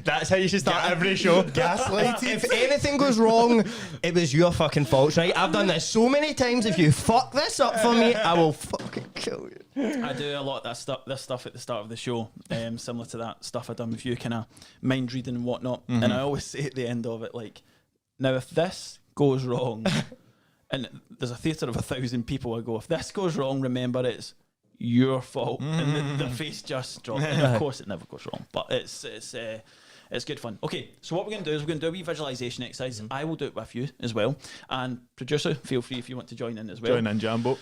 That's how you should start every show. Gaslighting. If anything goes wrong, it was your fucking fault, right? I've done this so many times. If you fuck this up for me, I will fucking kill you. I do a lot of this stuff at the start of the show, similar to that stuff I done with you, kind of mind reading and whatnot. And I always say at the end of it, like, now if this goes wrong, and there's a theatre of 1,000 people, I go, if this goes wrong, remember it's your fault. And the face just dropped. And of course, it never goes wrong, but it's good fun. Okay, so what we're going to do is we're going to do a wee visualization exercise. I will do it with you as well. And producer, feel free if you want to join in as well. Join in, Jambo.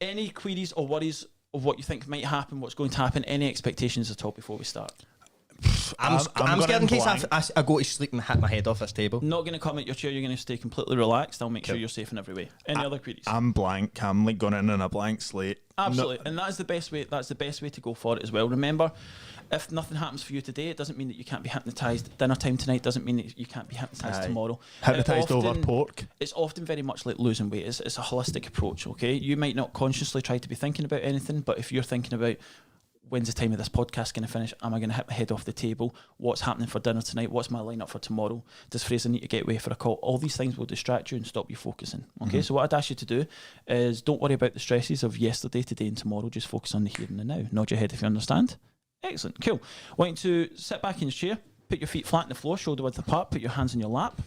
Any queries or worries of what you think might happen, what's going to happen, any expectations at all before we start? I'm going scared in case blank. I go to sleep and hit my head off this table. Not going to come at your chair, you're going to stay completely relaxed. I'll make sure you're safe in every way. Any other queries? I'm blank. I'm like going in on a blank slate. Absolutely. And that's the best way to go for it as well. Remember, if nothing happens for you today, it doesn't mean that you can't be hypnotised. Dinner time tonight doesn't mean that you can't be hypnotised tomorrow. Hypnotised over Often- pork. It's often very much like losing weight. It's a holistic approach, okay? You might not consciously try to be thinking about anything, but if you're thinking about when's the time of this podcast going to finish? Am I going to hit my head off the table? What's happening for dinner tonight? What's my lineup for tomorrow? Does Fraser need to get away for a call? All these things will distract you and stop you focusing. Okay, so what I'd ask you to do is don't worry about the stresses of yesterday, today, and tomorrow. Just focus on the here and the now. Nod your head if you understand. Excellent, cool. I want you to sit back in your chair, put your feet flat on the floor, shoulder width apart, put your hands on your lap.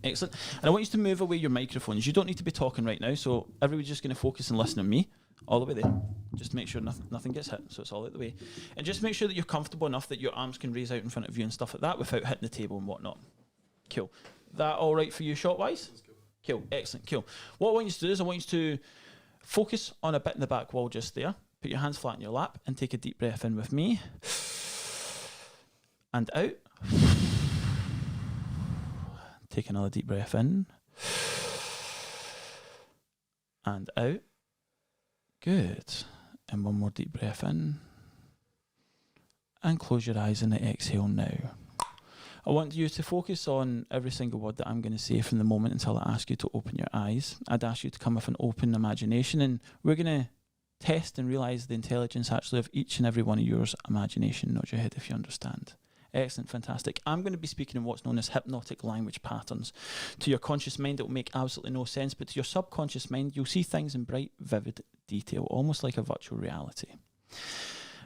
Excellent. And I want you to move away your microphones. You don't need to be talking right now, so everybody's just going to focus and listen to me. All the way there. Just make sure nothing gets hit, so it's all out the way. And just make sure that you're comfortable enough that your arms can raise out in front of you and stuff like that without hitting the table and whatnot. Cool. That all right for you shot-wise? Cool. Excellent. Cool. What I want you to do is I want you to focus on a bit in the back wall just there. Put your hands flat in your lap and take a deep breath in with me. And out. Take another deep breath in. And out. Good. And one more deep breath in. And close your eyes and exhale now. I want you to focus on every single word that I'm going to say from the moment until I ask you to open your eyes. I'd ask you to come with an open imagination, and we're going to test and realise the intelligence actually of each and every one of yours imagination. Nod your head if you understand. Excellent, fantastic. I'm going to be speaking in what's known as hypnotic language patterns. To your conscious mind, it will make absolutely no sense, but to your subconscious mind, you'll see things in bright, vivid detail, almost like a virtual reality.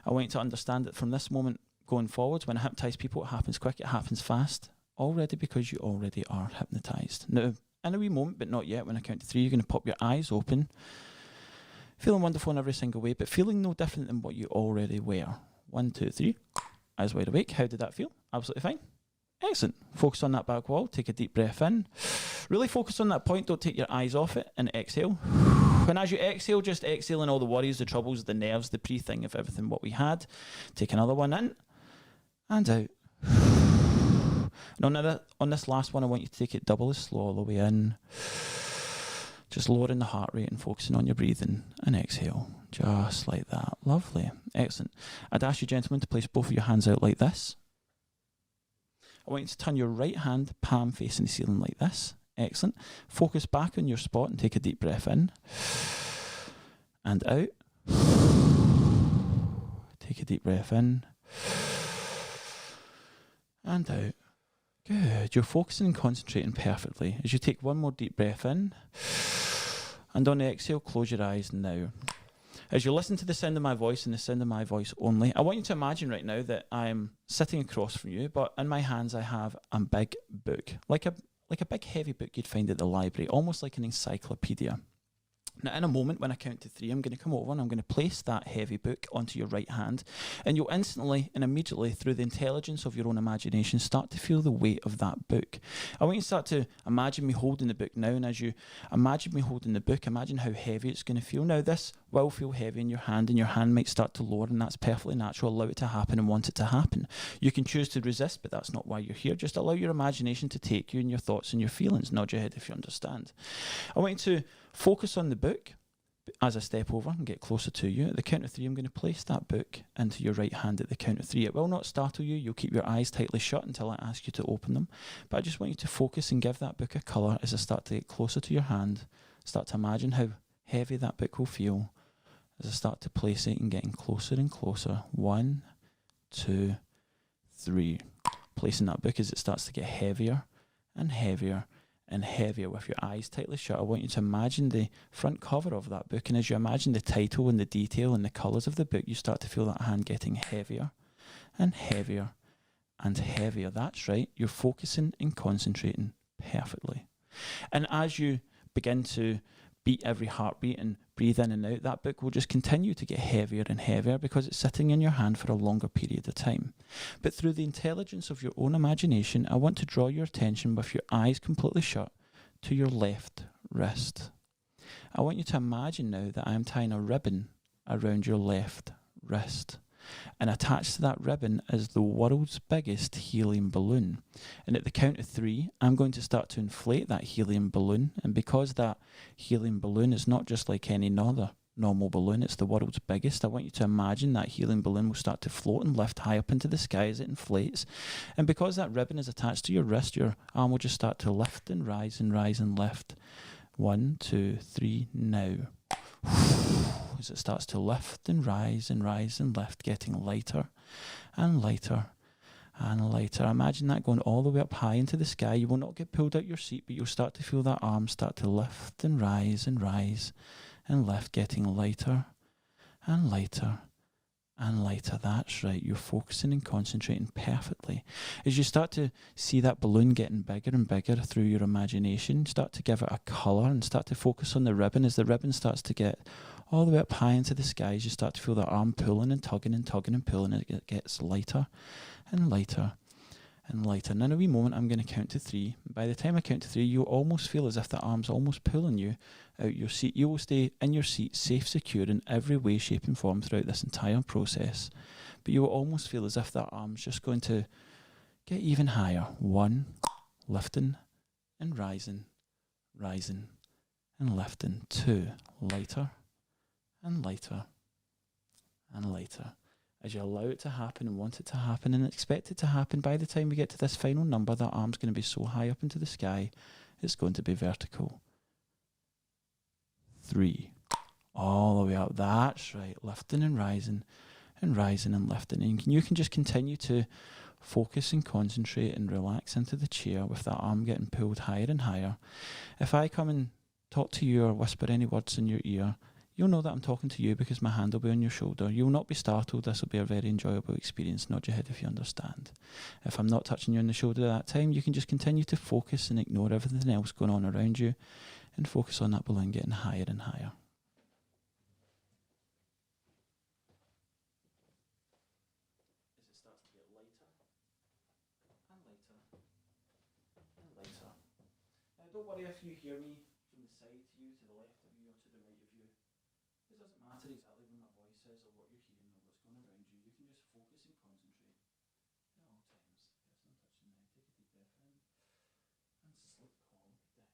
I want you to understand that from this moment going forward, when I hypnotise people, it happens quick, it happens fast, already because you already are hypnotised. Now, in a wee moment, but not yet, when I count to 3, you're going to pop your eyes open, feeling wonderful in every single way, but feeling no different than what you already were. 1, 2, 3. Eyes wide awake. How did that feel? Absolutely fine. Excellent. Focus on that back wall. Take a deep breath in. Really focus on that point. Don't take your eyes off it. And exhale. And as you exhale, just exhaling all the worries, the troubles, the nerves, the pre-thing of everything what we had. Take another one in. And out. And on this last one, I want you to take it double as slow all the way in. Just lowering the heart rate and focusing on your breathing. And exhale. Just like that. Lovely. Excellent. I'd ask you, gentlemen, to place both of your hands out like this. I want you to turn your right hand palm facing the ceiling like this. Excellent. Focus back on your spot and take a deep breath in. And out. Take a deep breath in. And out. Good. You're focusing and concentrating perfectly. As you take one more deep breath in. And on the exhale, close your eyes now. As you listen to the sound of my voice and the sound of my voice only, I want you to imagine right now that I'm sitting across from you, but in my hands I have a big book, like a big heavy book you'd find at the library, almost like an encyclopedia. Now, in a moment, when I count to 3, I'm going to come over and I'm going to place that heavy book onto your right hand, and you'll instantly and immediately, through the intelligence of your own imagination, start to feel the weight of that book. I want you to start to imagine me holding the book now, and as you imagine me holding the book, imagine how heavy it's going to feel. Now, this will feel heavy in your hand, and your hand might start to lower, and that's perfectly natural. Allow it to happen and want it to happen. You can choose to resist, but that's not why you're here. Just allow your imagination to take you and your thoughts and your feelings. Nod your head if you understand. I want you to focus on the book as I step over and get closer to you. At the count of 3, I'm going to place that book into your right hand at the count of 3. It will not startle you. You'll keep your eyes tightly shut until I ask you to open them. But I just want you to focus and give that book a colour as I start to get closer to your hand. Start to imagine how heavy that book will feel as I start to place it and getting closer and closer. 1, 2, 3. Placing that book as it starts to get heavier and heavier and heavier with your eyes tightly shut. I want you to imagine the front cover of that book, and as you imagine the title and the detail and the colours of the book, you start to feel that hand getting heavier and heavier and heavier. That's right, you're focusing and concentrating perfectly. And as you begin to beat every heartbeat and breathe in and out, that book will just continue to get heavier and heavier because it's sitting in your hand for a longer period of time. But through the intelligence of your own imagination, I want to draw your attention with your eyes completely shut to your left wrist. I want you to imagine now that I am tying a ribbon around your left wrist. And attached to that ribbon is the world's biggest helium balloon. And at the count of 3, I'm going to start to inflate that helium balloon. And because that helium balloon is not just like any other normal balloon, it's the world's biggest, I want you to imagine that helium balloon will start to float and lift high up into the sky as it inflates. And because that ribbon is attached to your wrist, your arm will just start to lift and rise and rise and lift. 1, 2, 3, now. As it starts to lift and rise and rise and lift, getting lighter and lighter and lighter. Imagine that going all the way up high into the sky. You will not get pulled out your seat, but you'll start to feel that arm start to lift and rise and rise and lift, getting lighter and lighter and lighter. That's right, you're focusing and concentrating perfectly. As you start to see that balloon getting bigger and bigger through your imagination, start to give it a colour and start to focus on the ribbon. As the ribbon starts to get all the way up high into the skies, you start to feel that arm pulling and tugging and tugging and pulling, and it gets lighter and lighter and lighter. And in a wee moment, I'm going to count to 3. By the time I count to 3, you'll almost feel as if the arm's almost pulling you out your seat. You will stay in your seat, safe, secure in every way, shape and form throughout this entire process. But you will almost feel as if that arm's just going to get even higher. 1, lifting and rising, rising and lifting. 2, lighter and lighter and lighter. As you allow it to happen and want it to happen and expect it to happen, by the time we get to this final number, that arm's going to be so high up into the sky, it's going to be vertical. 3, all the way up. That's right, lifting and rising and rising and lifting. And you can just continue to focus and concentrate and relax into the chair with that arm getting pulled higher and higher. If I come and talk to you or whisper any words in your ear, you'll know that I'm talking to you because my hand will be on your shoulder. You'll not be startled. This will be a very enjoyable experience. Nod your head if you understand. If I'm not touching you on the shoulder at that time, you can just continue to focus and ignore everything else going on around you and focus on that balloon getting higher and higher. As it starts to get lighter and lighter and lighter. Now don't worry if you hear me from the side to you, to the left of you or to the right of you. It doesn't matter exactly what my voice is or what you're hearing or what's going around you. You can just focus and concentrate at all times. Yes, I'm touching now. Take a deep breath in and slip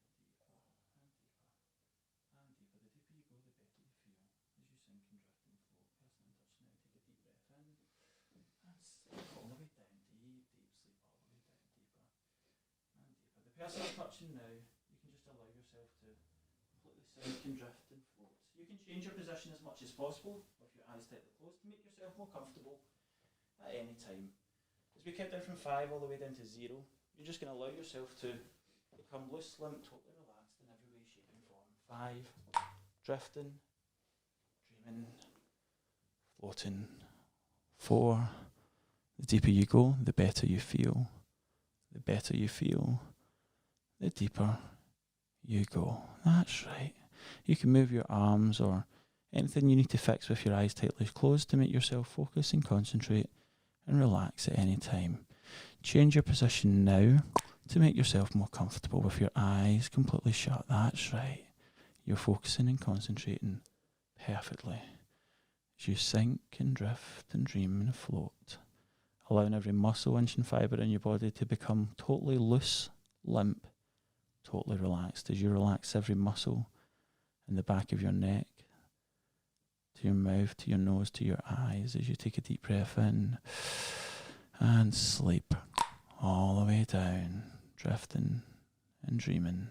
calm down deeper and deeper and deeper. The deeper you go, the better you feel as you sink and drift and float. Yes, I'm touching now. Take a deep breath in and slip all the way down. Deep, deep sleep all the way down deeper and deeper. The person I'm touching now, you can just allow yourself to completely sink and drift and float. You can change your position as much as possible with your eyes tightly closed to make yourself more comfortable at any time. As we count down from 5 all the way down to 0, you're just going to allow yourself to become loose, limp, totally relaxed in every way, shape and form. 5, drifting, dreaming. dreaming, floating. 4. The deeper you go, the better you feel. The better you feel, the deeper you go. That's right. You can move your arms or anything you need to fix with your eyes tightly closed to make yourself focus and concentrate and relax at any time. Change your position now to make yourself more comfortable with your eyes completely shut. That's right. You're focusing and concentrating perfectly as you sink and drift and dream and float, allowing every muscle, inch and fibre in your body to become totally loose, limp, totally relaxed as you relax every muscle in the back of your neck, to your mouth, to your nose, to your eyes as you take a deep breath in and sleep all the way down, drifting and dreaming,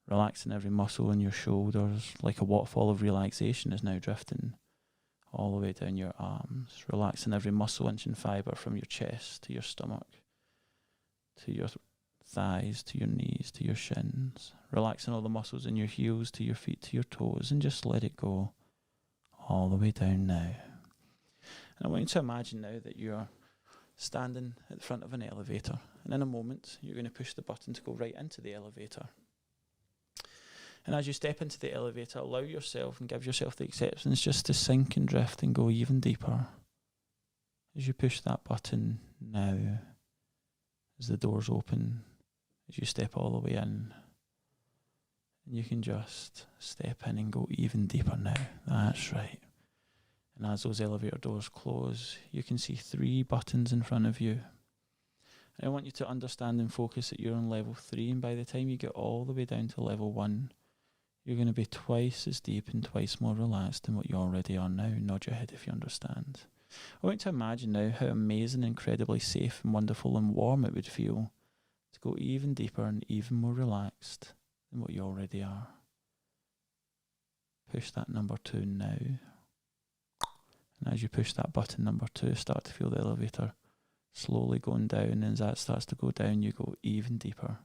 relaxing every muscle in your shoulders like a waterfall of relaxation is now drifting all the way down your arms, relaxing every muscle, inch and fibre from your chest to your stomach, to your thighs, to your knees, to your shins, relaxing all the muscles in your heels, to your feet, to your toes, and just let it go all the way down now. And I want you to imagine now that you're standing at the front of an elevator, and in a moment you're going to push the button to go right into the elevator. And as you step into the elevator, allow yourself and give yourself the acceptance just to sink and drift and go even deeper as you push that button now, as the doors open, as you step all the way in. And you can just step in and go even deeper now. That's right. And as those elevator doors close, you can see 3 buttons in front of you. And I want you to understand and focus that you're on level 3, and by the time you get all the way down to level 1, you're going to be twice as deep and twice more relaxed than what you already are now. Nod your head if you understand. I want you to imagine now how amazing, incredibly safe and wonderful and warm it would feel to go even deeper and even more relaxed than what you already are. Push that number 2 now. And as you push that button number 2, start to feel the elevator slowly going down, and as that starts to go down, you go even deeper.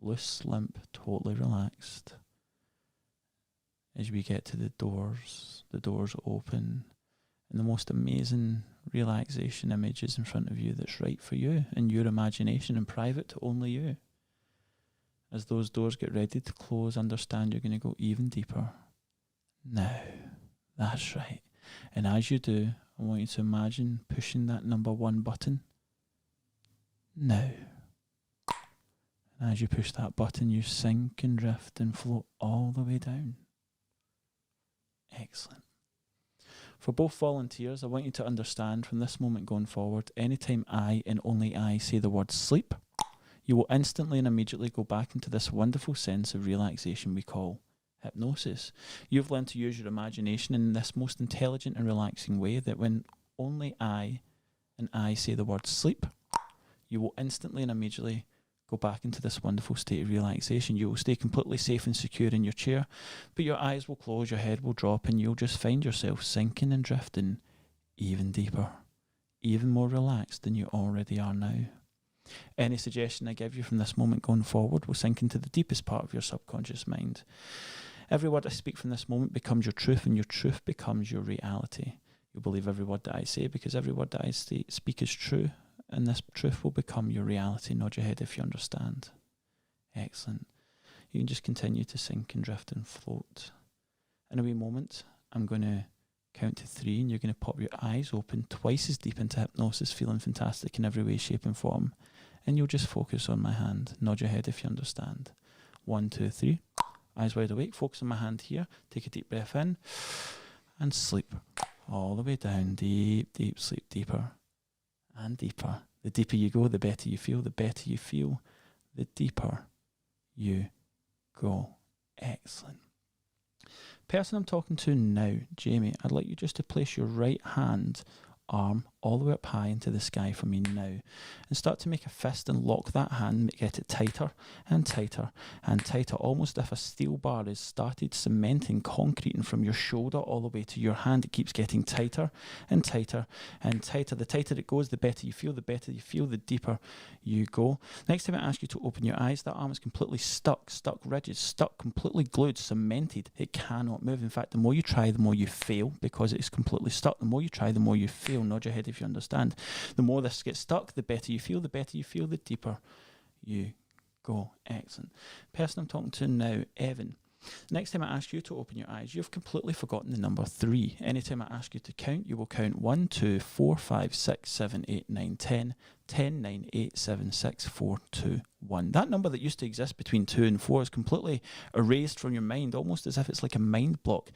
Loose, limp, totally relaxed. As we get to the doors open, and the most amazing relaxation image is in front of you that's right for you, in your imagination and private to only you. As those doors get ready to close, understand you're going to go even deeper. Now, that's right. And as you do, I want you to imagine pushing that number 1 button. Now. And as you push that button, you sink and drift and float all the way down. Excellent. For both volunteers, I want you to understand from this moment going forward, anytime I and only I say the word sleep, you will instantly and immediately go back into this wonderful sense of relaxation we call hypnosis. You've learned to use your imagination in this most intelligent and relaxing way that when only I and I say the word sleep, you will instantly and immediately go back into this wonderful state of relaxation. You will stay completely safe and secure in your chair, but your eyes will close, your head will drop, and you'll just find yourself sinking and drifting even deeper, even more relaxed than you already are now. Any suggestion I give you from this moment going forward will sink into the deepest part of your subconscious mind. Every word I speak from this moment becomes your truth, and your truth becomes your reality. You'll believe every word that I say because every word that I speak is true, and this truth will become your reality. Nod your head if you understand. Excellent. You can just continue to sink and drift and float. In a wee moment, I'm going to count to 3, and you're going to pop your eyes open twice as deep into hypnosis, feeling fantastic in every way, shape and form. And you'll just focus on my hand. Nod your head if you understand. 1, 2, 3. Eyes wide awake. Focus on my hand here. Take a deep breath in and sleep. All the way down. Deep, deep sleep. Deeper and deeper. The deeper you go, the better you feel. The better you feel, the deeper you go. Excellent. Person I'm talking to now, Jamie, I'd like you just to place your right hand arm all the way up high into the sky for me now. And start to make a fist and lock that hand, get it tighter and tighter and tighter, almost if a steel bar is started cementing, concreting from your shoulder all the way to your hand. It keeps getting tighter and tighter and tighter. The tighter it goes, the better you feel, the deeper you go. Next time I ask you to open your eyes, that arm is completely stuck rigid, stuck, completely glued, cemented. It cannot move. In fact, the more you try, the more you fail, because it's completely stuck. The more you try, the more you fail. Nod your head if you understand. The more this gets stuck, the better you feel, the deeper you go. Excellent. Person I'm talking to now, Evan. Next time I ask you to open your eyes, you've completely forgotten the number 3. Anytime I ask you to count, you will count 1, 2, 4, 5, 6, 7, 8, 9, 10, 10, 9, 8, 7, 6, 4, 2, 1. That number that used to exist between 2 and 4 is completely erased from your mind, almost as if it's like a mind block.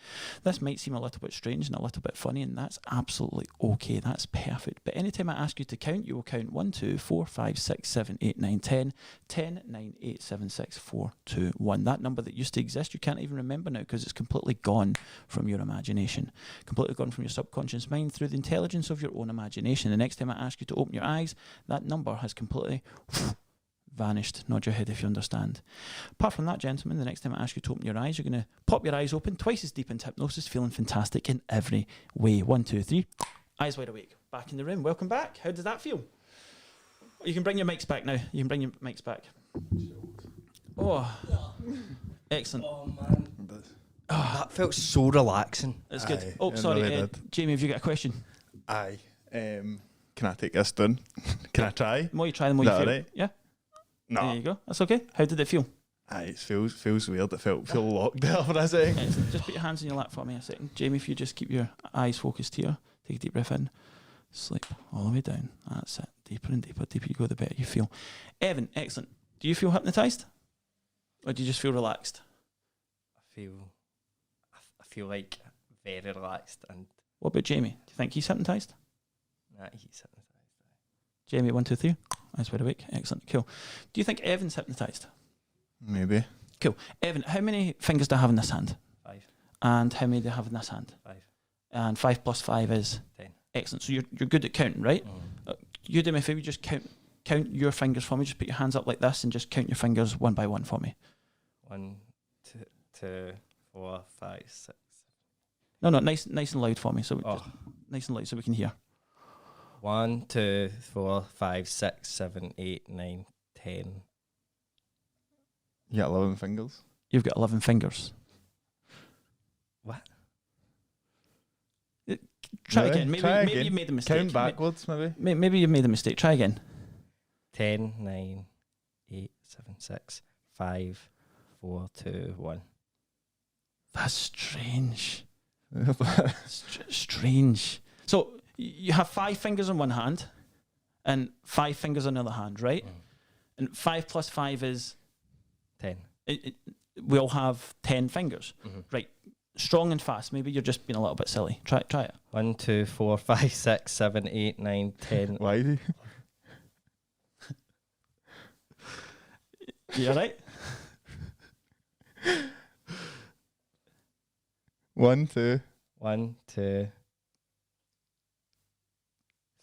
This might seem a little bit strange and a little bit funny, and that's absolutely okay. That's perfect. But anytime I ask you to count, you will count 1, 2, 4, 5, 6, 7, 8, 9, 10, 10, 9, 8, 7, 6, 4, 2, 1. That number that used to exist, you can't even remember now because it's completely gone from your imagination, completely gone from your subconscious mind through the intelligence of your own imagination. The next time I ask you to open your eyes, that number has completely vanished. Nod your head if you understand. Apart from that, gentlemen, the next time I ask you to open your eyes, you're going to pop your eyes open, twice as deep into hypnosis, feeling fantastic in every way. 1, 2, 3. Eyes wide awake. Back in the room. Welcome back. How did that feel? You can bring your mics back now. You can bring your mics back. Oh, excellent. Oh, man. That felt so relaxing. That's good. Aye, Oh, it sorry, really did. Jamie, have you got a question? Aye. Can I take this done? Can I try? The more you try, the more you Is feel. that right? Yeah. No. There you go. That's okay. How did it feel? Aye, it feels weird. It feel locked there for a second. Excellent. Just put your hands in your lap for me a second. Jamie, if you just keep your eyes focused here, take a deep breath in, sleep all the way down. That's it. Deeper and deeper. Deeper you go, the better you feel. Evan, excellent. Do you feel hypnotised? Or do you just feel relaxed? I feel like very relaxed, and What about Jamie? Do you think he's hypnotised? he's hypnotised. Jamie, 1, 2, 3. Eyes wide awake. Excellent. Cool. Do you think Evan's hypnotised? Maybe. Cool. Evan, how many fingers do I have in this hand? 5. And how many do I have in this hand? 5. And 5 plus 5 is? 10. Excellent. So you're good at counting, right? You do me a favour, just count your fingers for me. Just put your hands up like this and just count your fingers one by one for me. 1, 2, 4, 5, 6. No, nice and loud for me. So Oh. just nice and loud so we can hear. 1, 2, 4, 5, 6, 7, 8, 9, 10. You got 11 fingers. You've got 11 fingers. What? Try Really? again. Maybe Try maybe again. you made a mistake. Count backwards, maybe. Maybe you made a mistake. Try again. 10, 9, 8, 7, 6, 5, 4, 2, 1. That's strange. Strange. So you have 5 fingers on one hand and 5 fingers on the other hand, right? And 5 plus 5 is 10. We all have 10 fingers, right? Strong and fast. Maybe you're just being a little bit silly. Try it. 1, 2, 4, 5, 6, 7, 8, 9, 10. Why do You all right? 1, 2. 1, 2,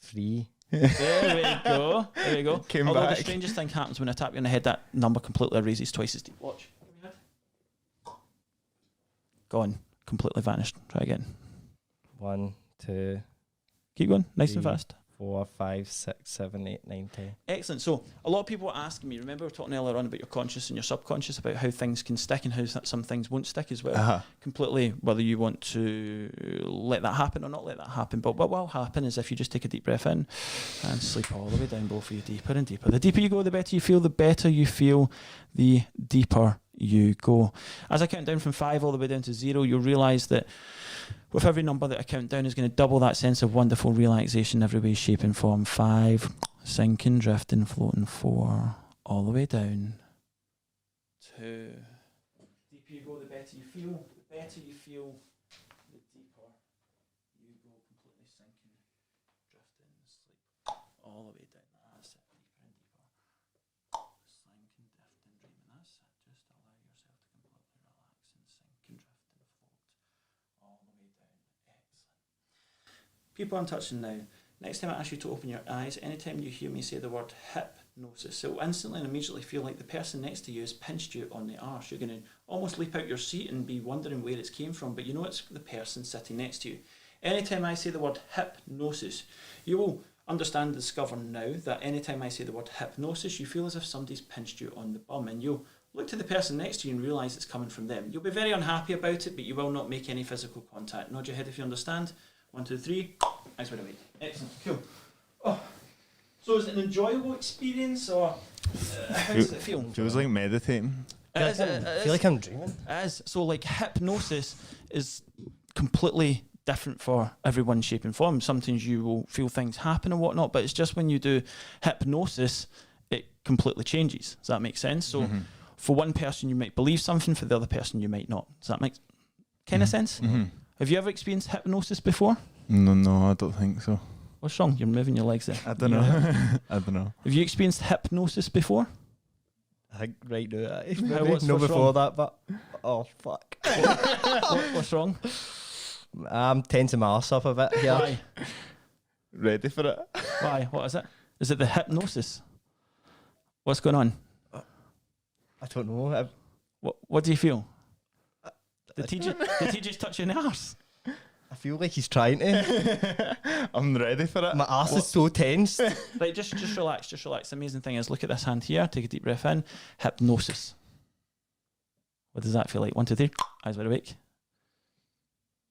3. There we go. There we go. Came Although back. the strangest thing happens when I tap you on the head, that number completely erases twice as deep. Watch. Gone. Completely vanished. Try again. 1, 2, Keep going. Nice and 3, fast. 4, 5, 6, 7, 8, 9, 10. Excellent. So a lot of people are asking me, remember we were talking earlier on about your conscious and your subconscious, about how things can stick and how some things won't stick as well. Completely, whether you want to let that happen or not let that happen. But what will happen is if you just take a deep breath in and sleep all the way down below for you, deeper and deeper. The deeper you go, the better you feel. The better you feel, the deeper you go. As I count down from 5 all the way down to 0, you'll realise that with every number that I count down is going to double that sense of wonderful relaxation every way, shape and form. 5, sinking, drifting, floating. 4, all the way down. 2. The deeper you go, the better you feel. The better you feel, the deeper you go, completely sinking, drifting, sleep, all the way down. That's it, deeper and deeper. Sinking, drifting, dreaming. That's it. Just allow yourself to completely relax and sink and drift and float all the way down. Excellent. People I'm touching now, Next time I ask you to open your eyes, anytime you hear me say the word hypnosis, it will instantly and immediately feel like the person next to you has pinched you on the arse. You're going to almost leap out your seat and be wondering where it's came from, but you know it's the person sitting next to you. Anytime I say the word hypnosis, you will understand and discover now that anytime I say the word hypnosis, you feel as if somebody's pinched you on the bum, and you'll look to the person next to you and realise it's coming from them. You'll be very unhappy about it, but you will not make any physical contact. Nod your head if you understand. 1, 2, 3. Eyes wide awake. Excellent. Cool. Oh. So is it an enjoyable experience, or how does it feel? Feels like meditating. I feel like I'm dreaming. It is. So like hypnosis is completely different for everyone's shape and form. Sometimes you will feel things happen and whatnot, but it's just when you do hypnosis, it completely changes. Does that make sense? So for one person you might believe something, for the other person you might not. Does that make kind of sense? Have you ever experienced hypnosis before? No, I don't think so. What's wrong? You're moving your legs there. I don't know. I don't know. Have you experienced hypnosis before? I think right now. What's No, before wrong? that, but oh fuck. What's wrong? I'm tensing my arse up a bit here. Why? Ready for it? Why? What is it? Is it the hypnosis? What's going on? I don't know. What do you feel? Did he just touch you in the arse? I feel like he's trying to. I'm ready for it. My arse is so tense. Right, just relax, just relax. The amazing thing is, look at this hand here. Take a deep breath in. Hypnosis. What does that feel like? 1, 2, 3. Eyes wide awake.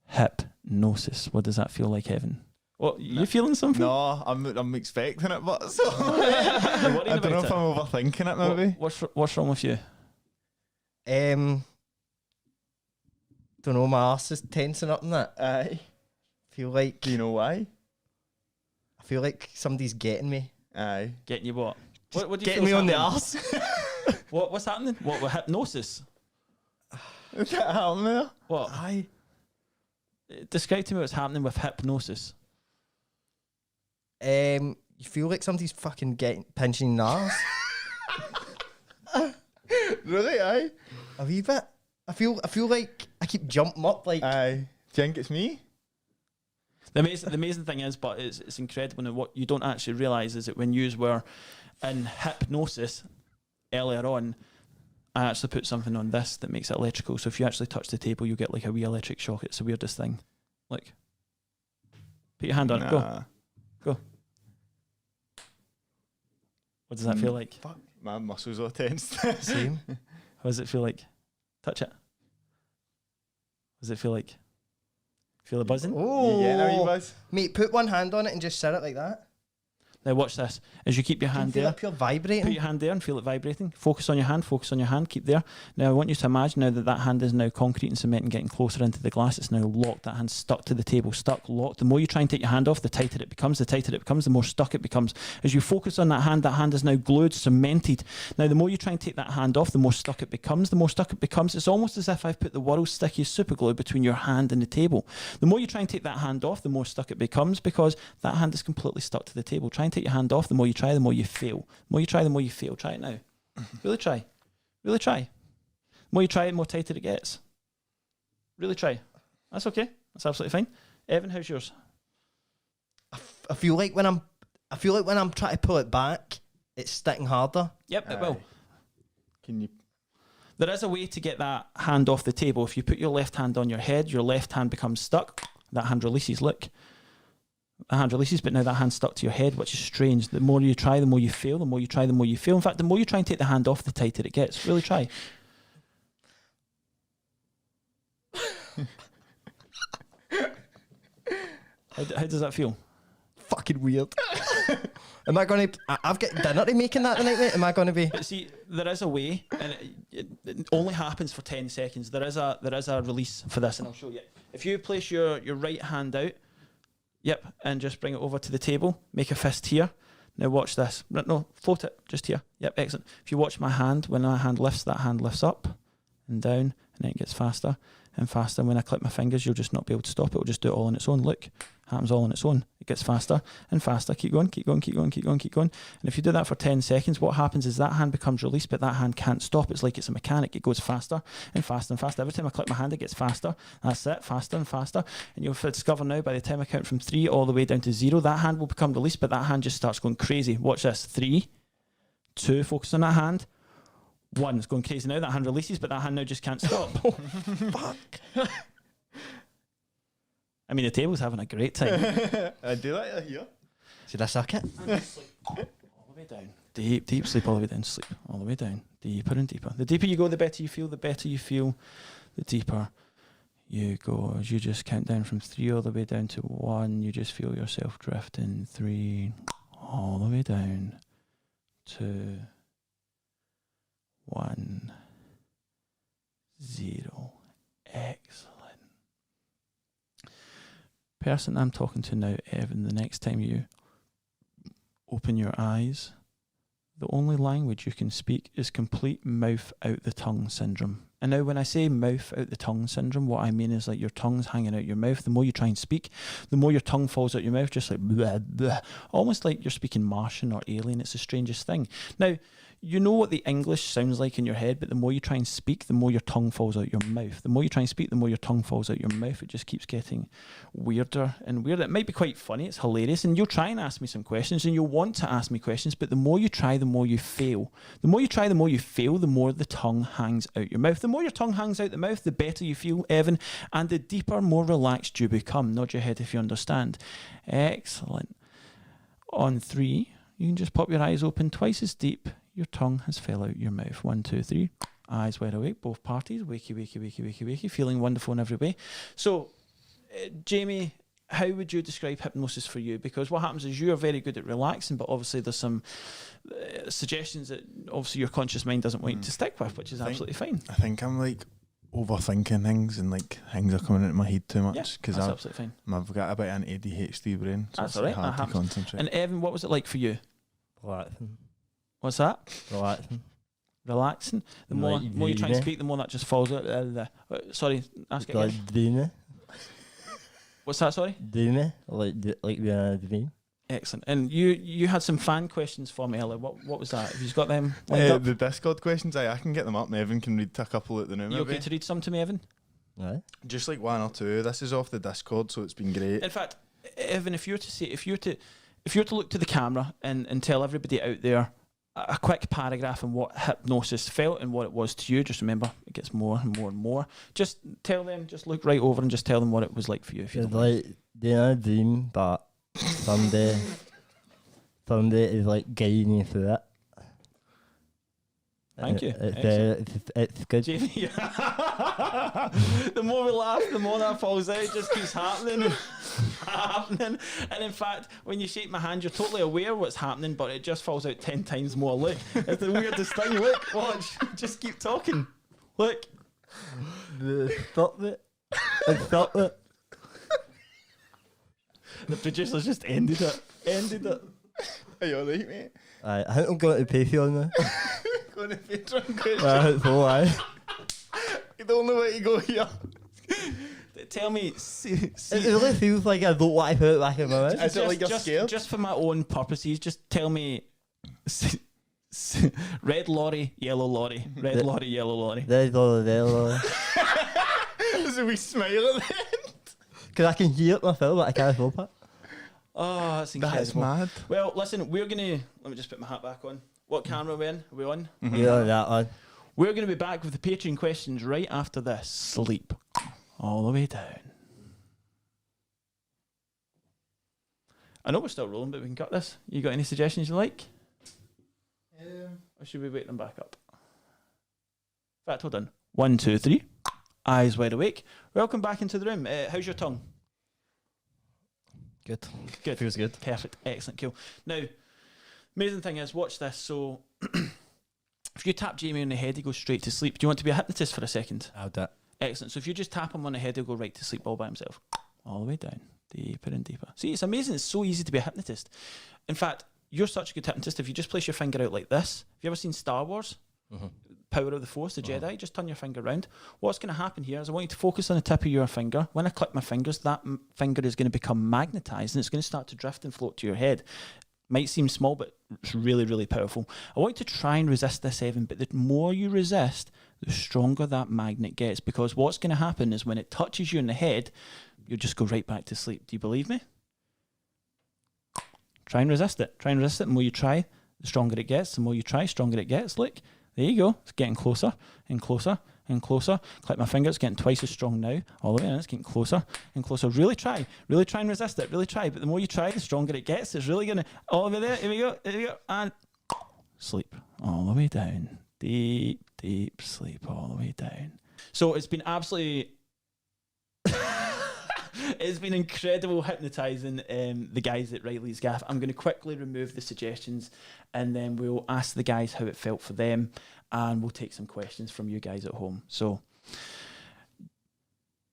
Hypnosis. What does that feel like, Evan? What, you feeling something? No, I'm expecting it, but so You're worried I don't know about if it? I'm overthinking it. Maybe. What's wrong with you? Don't know. My arse is tensing up and that. Aye. Feel like. Do you know why? I feel like somebody's getting me. Aye. Getting you what? What do you Getting feel me on the happening? arse. What's happening? What with hypnosis? Is that happening there? What? Aye. Describe to me what's happening with hypnosis. You feel like somebody's fucking pinching the arse. Really? Aye. A wee bit. I feel like I keep jumping up like. Aye. Do you think it's me? The amazing thing is, but it's incredible. And what you don't actually realise is that when you were in hypnosis earlier on, I actually put something on this that makes it electrical. So if you actually touch the table, you get like a wee electric shock. It's the weirdest thing. Like, put your hand on it. Go. What does that feel like? Fuck. My muscles are tense. Same. What does it feel like? Touch it. What does it feel like? Feel a buzzing? Oh, You getting a wee buzz? mate, put one hand on it and just sit it like that. Now watch this. As you keep your Can you hand feel there, it pure put vibrating? your hand there and feel it vibrating. Focus on your hand, keep there. Now I want you to imagine now that hand is now concrete and cement and getting closer into the glass. It's now locked. That hand's stuck to the table, locked. The more you try and take your hand off, the tighter it becomes, the more stuck it becomes. As you focus on that hand is now glued, cemented. Now the more you try and take that hand off, the more stuck it becomes, It's almost as if I've put the world's stickiest super glue between your hand and the table. The more you try and take that hand off, the more stuck it becomes, because that hand is completely stuck to the table. Try and take your hand off, the more you try, the more you fail. The more you try, the more you fail. Try it now. Really try. The more you try, the more tighter it gets. Really try. That's okay. That's absolutely fine. Evan, how's yours? I feel like when I'm trying to pull it back, it's sticking harder. Yep, it will. Can you? There is a way to get that hand off the table. If you put your left hand on your head, your left hand becomes stuck. That hand releases. Look. The hand releases, but now that hand's stuck to your head, which is strange. The more you try, the more you fail. The more you try, the more you fail. In fact, the more you try and take the hand off, the tighter it gets. Really try. How does that feel? Fucking weird. Am I going to... I've got dinner to make in that tonight, mate. Am I going to be... But see, there is a way, and it only happens for 10 seconds. There is a release for this, and I'll show you. If you place your right hand out, yep, and just bring it over to the table, make a fist here. Now watch this. No, float it, just here. Yep, excellent. If you watch my hand, when my hand lifts, that hand lifts up and down, and then it gets faster and faster. And when I clip my fingers, you'll just not be able to stop it. It'll just do it all on its own. Look, happens all on its own. It gets faster and faster. Keep going, keep going, keep going, keep going, keep going. And if you do that for 10 seconds, what happens is that hand becomes released, but that hand can't stop. It's like it's a mechanic. It goes faster and faster and faster. Every time I click my hand, it gets faster. That's it, faster and faster. And you'll discover now, by the time I count from 3 all the way down to 0, that hand will become released, but that hand just starts going crazy. Watch this. 3, 2, focus on that hand. 1, it's going crazy now. That hand releases, but that hand now just can't stop. Fuck. I mean, the table's having a great time. I do that here. Should I suck it? All the way down. Deep, deep sleep all the way down. Sleep all the way down. Deeper and deeper. The deeper you go, the better you feel. The better you feel, the deeper you go. As you just count down from 3 all the way down to 1, you just feel yourself drifting. 3, all the way down. 2, 1, 0. Excellent. Person I'm talking to now, Evan, the next time you open your eyes, the only language you can speak is complete mouth out the tongue syndrome. And now when I say mouth out the tongue syndrome, what I mean is like your tongue's hanging out your mouth. The more you try and speak, the more your tongue falls out your mouth, just like blah, blah. Almost like you're speaking Martian or alien. It's the strangest thing. Now, you know what the English sounds like in your head, but the more you try and speak, the more your tongue falls out your mouth. The more you try and speak, the more your tongue falls out your mouth. It just keeps getting weirder and weirder. It might be quite funny, it's hilarious, and you'll try and ask me some questions, and you'll want to ask me questions, but the more you try, the more you fail. The more you try, the more you fail, the more the tongue hangs out your mouth. The more your tongue hangs out the mouth, the better you feel, Evan, and the deeper, more relaxed you become. Nod your head if you understand. Excellent. On 3, you can just pop your eyes open twice as deep. Your tongue has fell out your mouth. 1, 2, 3. Eyes wide awake, both parties. Wakey, wakey, wakey, wakey, wakey. Feeling wonderful in every way. So, Jamie, how would you describe hypnosis for you? Because what happens is you are very good at relaxing, but obviously there's some suggestions that obviously your conscious mind doesn't want you to stick with, which is absolutely fine. I think I'm like overthinking things and like things are coming into my head too much because that's absolutely fine. I've got a bit of an ADHD brain, so That's it's all right. hard to concentrate. And Evan, what was it like for you? Relaxing. What's that? Relaxing. Relaxing. The more you try and speak, the more that just falls out. Sorry, ask it again. Dreaming. What's that? Sorry. Dreaming. Like being a dream. Excellent. And you had some fan questions for me earlier. What was that? Have you got them lined up? The Discord questions, I can get them up and Evan can read a couple at the now. You okay to read some to me, Evan? Right. Just like 1 or 2. This is off the Discord, so it's been great. In fact, Evan, if you were to look to the camera and tell everybody out there a quick paragraph on what hypnosis felt and what it was to you, just remember it gets more and more and more. Just tell them, just look right over and just tell them what it was like for you. If you It's like doing a dream, but somebody is like guiding you through it. Thank you. It's good. Jamie, the more we laugh, the more that falls out. It just keeps happening and happening. And in fact, when you shake my hand, you're totally aware what's happening, but it just falls out 10 times more. Look, it's the weirdest thing. Look, watch. Just keep talking. Look. Stop it. Stop it. The producers just ended it. Are you alright, mate? I think I'm going to Patreon now. Going to Patreon questions. It's all right. You don't know where to go here. Tell me, It really feels like I don't want to put it back in my mouth. Is it like you're scared? Just for my own purposes, just tell me red lorry, yellow lorry, red lorry, yellow lorry. There's all there. There's a wee smile at the end. Because I can hear it myself, but I can't help it. Oh, that's incredible. That's mad. Well, listen, we're going to... Let me just put my hat back on. What camera are we in? Are we on? Yeah, that one. We're going to be back with the Patreon questions right after this. Sleep. All the way down. I know we're still rolling, but we can cut this. You got any suggestions you like? Or should we wait them back up? In fact, hold on. 1, 2, 3. Eyes wide awake. Welcome back into the room. How's your tongue? Good. Good. Feels good. Perfect. Excellent. Cool. Now, amazing thing is, watch this. So, if you tap Jamie on the head, he goes straight to sleep. Do you want to be a hypnotist for a second? I'll do it. Excellent. So, if you just tap him on the head, he'll go right to sleep all by himself. All the way down. Deeper and deeper. See, it's amazing. It's so easy to be a hypnotist. In fact, you're such a good hypnotist. If you just place your finger out like this, have you ever seen Star Wars? Mm-hmm. power of the Force, the Jedi. Just turn your finger around. What's going to happen here is I want you to focus on the tip of your finger. When I click my fingers, that finger is going to become magnetized and it's going to start to drift and float to your head. Might seem small, but it's really, really powerful. I want you to try and resist this, Evan, but the more you resist, the stronger that magnet gets, because what's going to happen is when it touches you in the head, you'll just go right back to sleep. Do you believe me? Try and resist it. Try and resist it. The more you try, the stronger it gets. The more you try, stronger it gets. Look, there you go. It's getting closer and closer and closer. Click my finger. It's getting twice as strong now. All the way in. It's getting closer and closer. Really try. Really try and resist it. Really try. But the more you try, the stronger it gets. It's really going to... All the way there. Here we go. Here we go. And sleep. All the way down. Deep, deep sleep. All the way down. So it's been absolutely... It's been incredible hypnotising the guys at Reilly's Gaff. I'm going to quickly remove the suggestions and then we'll ask the guys how it felt for them and we'll take some questions from you guys at home. So,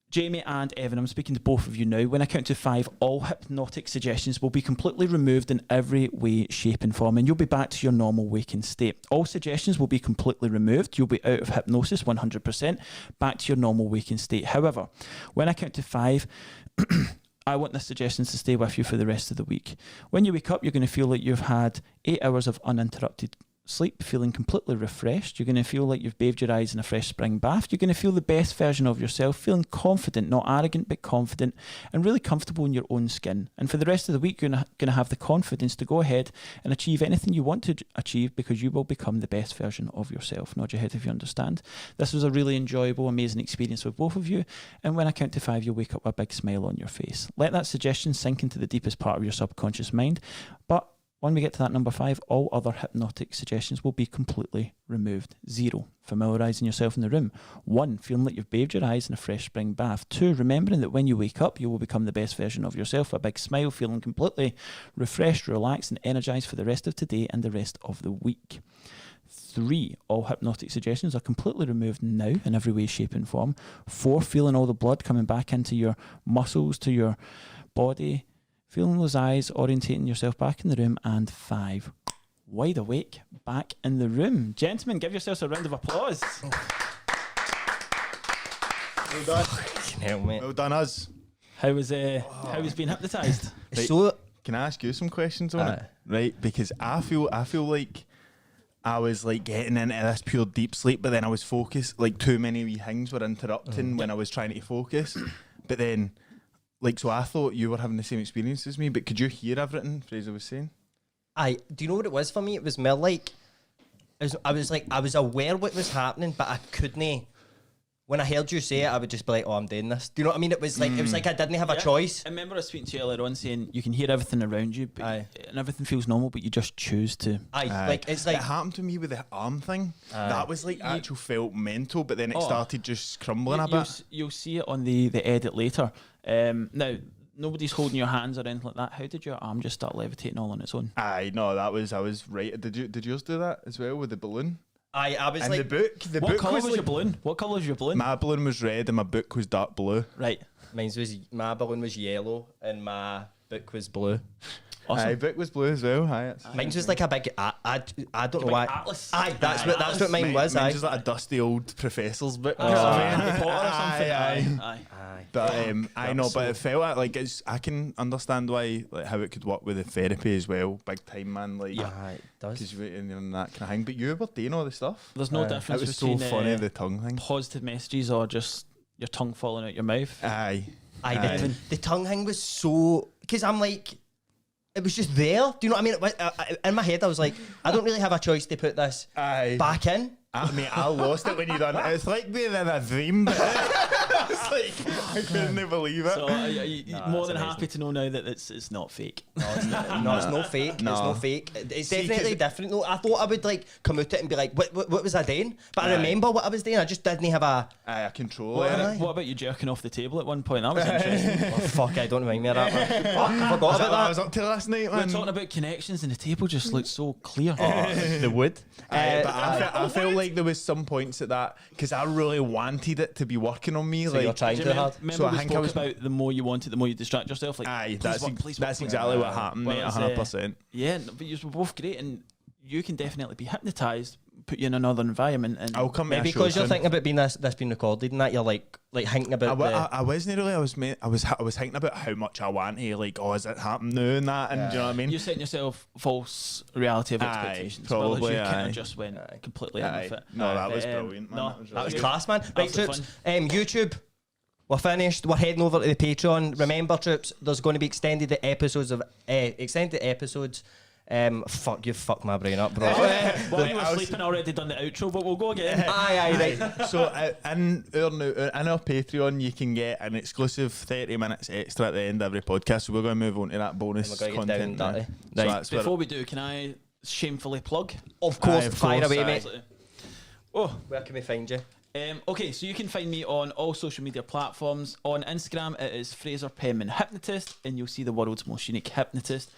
Jamie and Evan, I'm speaking to both of you now. When I count to 5, all hypnotic suggestions will be completely removed in every way, shape and form, and you'll be back to your normal waking state. All suggestions will be completely removed. You'll be out of hypnosis 100%, back to your normal waking state. However, when I count to 5, I want the suggestions to stay with you for the rest of the week. When you wake up, you're going to feel like you've had 8 hours of uninterrupted sleep, feeling completely refreshed. You're going to feel like you've bathed your eyes in a fresh spring bath. You're going to feel the best version of yourself, feeling confident, not arrogant, but confident, and really comfortable in your own skin. And for the rest of the week, you're going to have the confidence to go ahead and achieve anything you want to achieve, because you will become the best version of yourself. Nod your head if you understand. This was a really enjoyable, amazing experience with both of you. And when I count to 5, you'll wake up with a big smile on your face. Let that suggestion sink into the deepest part of your subconscious mind. But when we get to that number 5, all other hypnotic suggestions will be completely removed. 0, familiarising yourself in the room. 1, feeling like you've bathed your eyes in a fresh spring bath. 2, remembering that when you wake up, you will become the best version of yourself. A big smile, feeling completely refreshed, relaxed and energised for the rest of today and the rest of the week. 3, all hypnotic suggestions are completely removed now in every way, shape and form. 4, feeling all the blood coming back into your muscles, to your body, feeling those eyes, orientating yourself back in the room. And 5, wide awake, back in the room. Gentlemen, give yourselves a round of applause. Well done. Hell, mate. Well done, us. How was being hypnotised? Right. So, Can I ask you some questions on it? Right, because I feel like I was like getting into this pure deep sleep, but then I was focused. Like too many wee things were interrupting when I was trying to focus. But then, like, so I thought you were having the same experience as me. But could you hear everything Fraser was saying? do you know what it was for me? It was more like I was aware what was happening, but I couldn't. When I heard you say it, I would just be like, "Oh, I'm doing this." Do you know what I mean? It was like I didn't have a choice. I remember I was speaking to you earlier on saying you can hear everything around you, but and everything feels normal, but you just choose to. Like it's like it happened to me with the arm thing. That was like actual felt mental, but then it started just crumbling a bit. You'll see it on the edit later. Now, nobody's holding your hands or anything like that. How did your arm just start levitating all on its own? I was right. Did yours do that as well with the balloon? I was and like, the book what colour was like, your balloon? What colour was your balloon? My balloon was red and my book was dark blue. Right. my balloon was yellow and my book was blue. Awesome. Aye, book was blue as well. Mine was like a big. I don't know why. Atlas. That's what mine was. Mine was like a dusty old professor's book. Harry Potter or something. Aye. But I know, but it felt like I can understand why, like how it could work with the therapy as well. Big time, man. Like, it does. because you're in that kind of thing. But you were doing all the stuff. There's no difference It was so between funny, the tongue thing. positive messages or just your tongue falling out your mouth. Aye. The tongue thing was so, because I'm like, it was just there. Do you know what I mean? In my head, I was like, I don't really have a choice to put this back in. I lost it when you done it. It's like being in a dream. But it's like I couldn't believe it. So you're more than happy to know now that it's not fake. No, it's not fake. No. It's not fake. It's definitely different. No, I thought I would like come out it and be like, what was I doing? But I remember what I was doing. I just didn't have a control. What about you jerking off the table at one point? That was interesting. Oh, fuck, I don't remind me of that. Man. Fuck, I forgot about that. I was up to last night, We're man. talking about connections and the table just looked so clear. The wood. But I felt like there was some points at that because I really wanted it to be working on me. So like you're trying too hard. Remember So I we think I spoke was- about the more you want it, the more you distract yourself. Like, Aye, please that's work. exactly what happened, Well, mate. it's, 100%. Yeah, but you were both great, and you can definitely be hypnotised put you in another environment. And I'll come to Maybe a show because you're soon. thinking about being this being recorded and that you're like thinking about I wasn't really. I was thinking about how much I want to, like, oh, is it happening now and that, and do you know what I mean? You're setting yourself false reality of expectations. probably, you kind aye. of just went completely in with it. No, that was brilliant, man. no, That was that was really class, man. Right, Absolute troops. YouTube. We're finished. We're heading over to the Patreon. Remember, troops, there's going to be extended episodes. Fuck, you fucked my brain up, bro. While you were sleeping, I already done the outro, but we'll go again. Aye, right. So in our Patreon, you can get an exclusive 30 minutes extra at the end of every podcast. So we're going to move on to that bonus And we're gonna get content down now. dirty. So Right, that's where- before we do, can I shamefully plug? Of course, Aye, of fire course, away, aye. mate. Oh, Where can we find you? okay, so you can find me on all social media platforms. On Instagram, it is Fraser PENMAN Hypnotist, and you'll see the world's most unique hypnotist.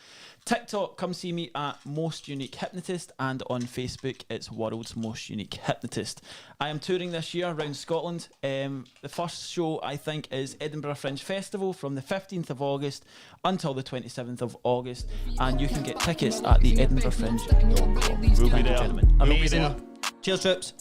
TikTok, come see me at Most Unique Hypnotist, and on Facebook, it's World's Most Unique Hypnotist. I am touring this year around Scotland. The first show, I think, is Edinburgh Fringe Festival from the 15th of August until the 27th of August, and you can get tickets at the edinburghfringe.com. We'll be there. Gentlemen. We'll be Amazing. there. Cheers, troops.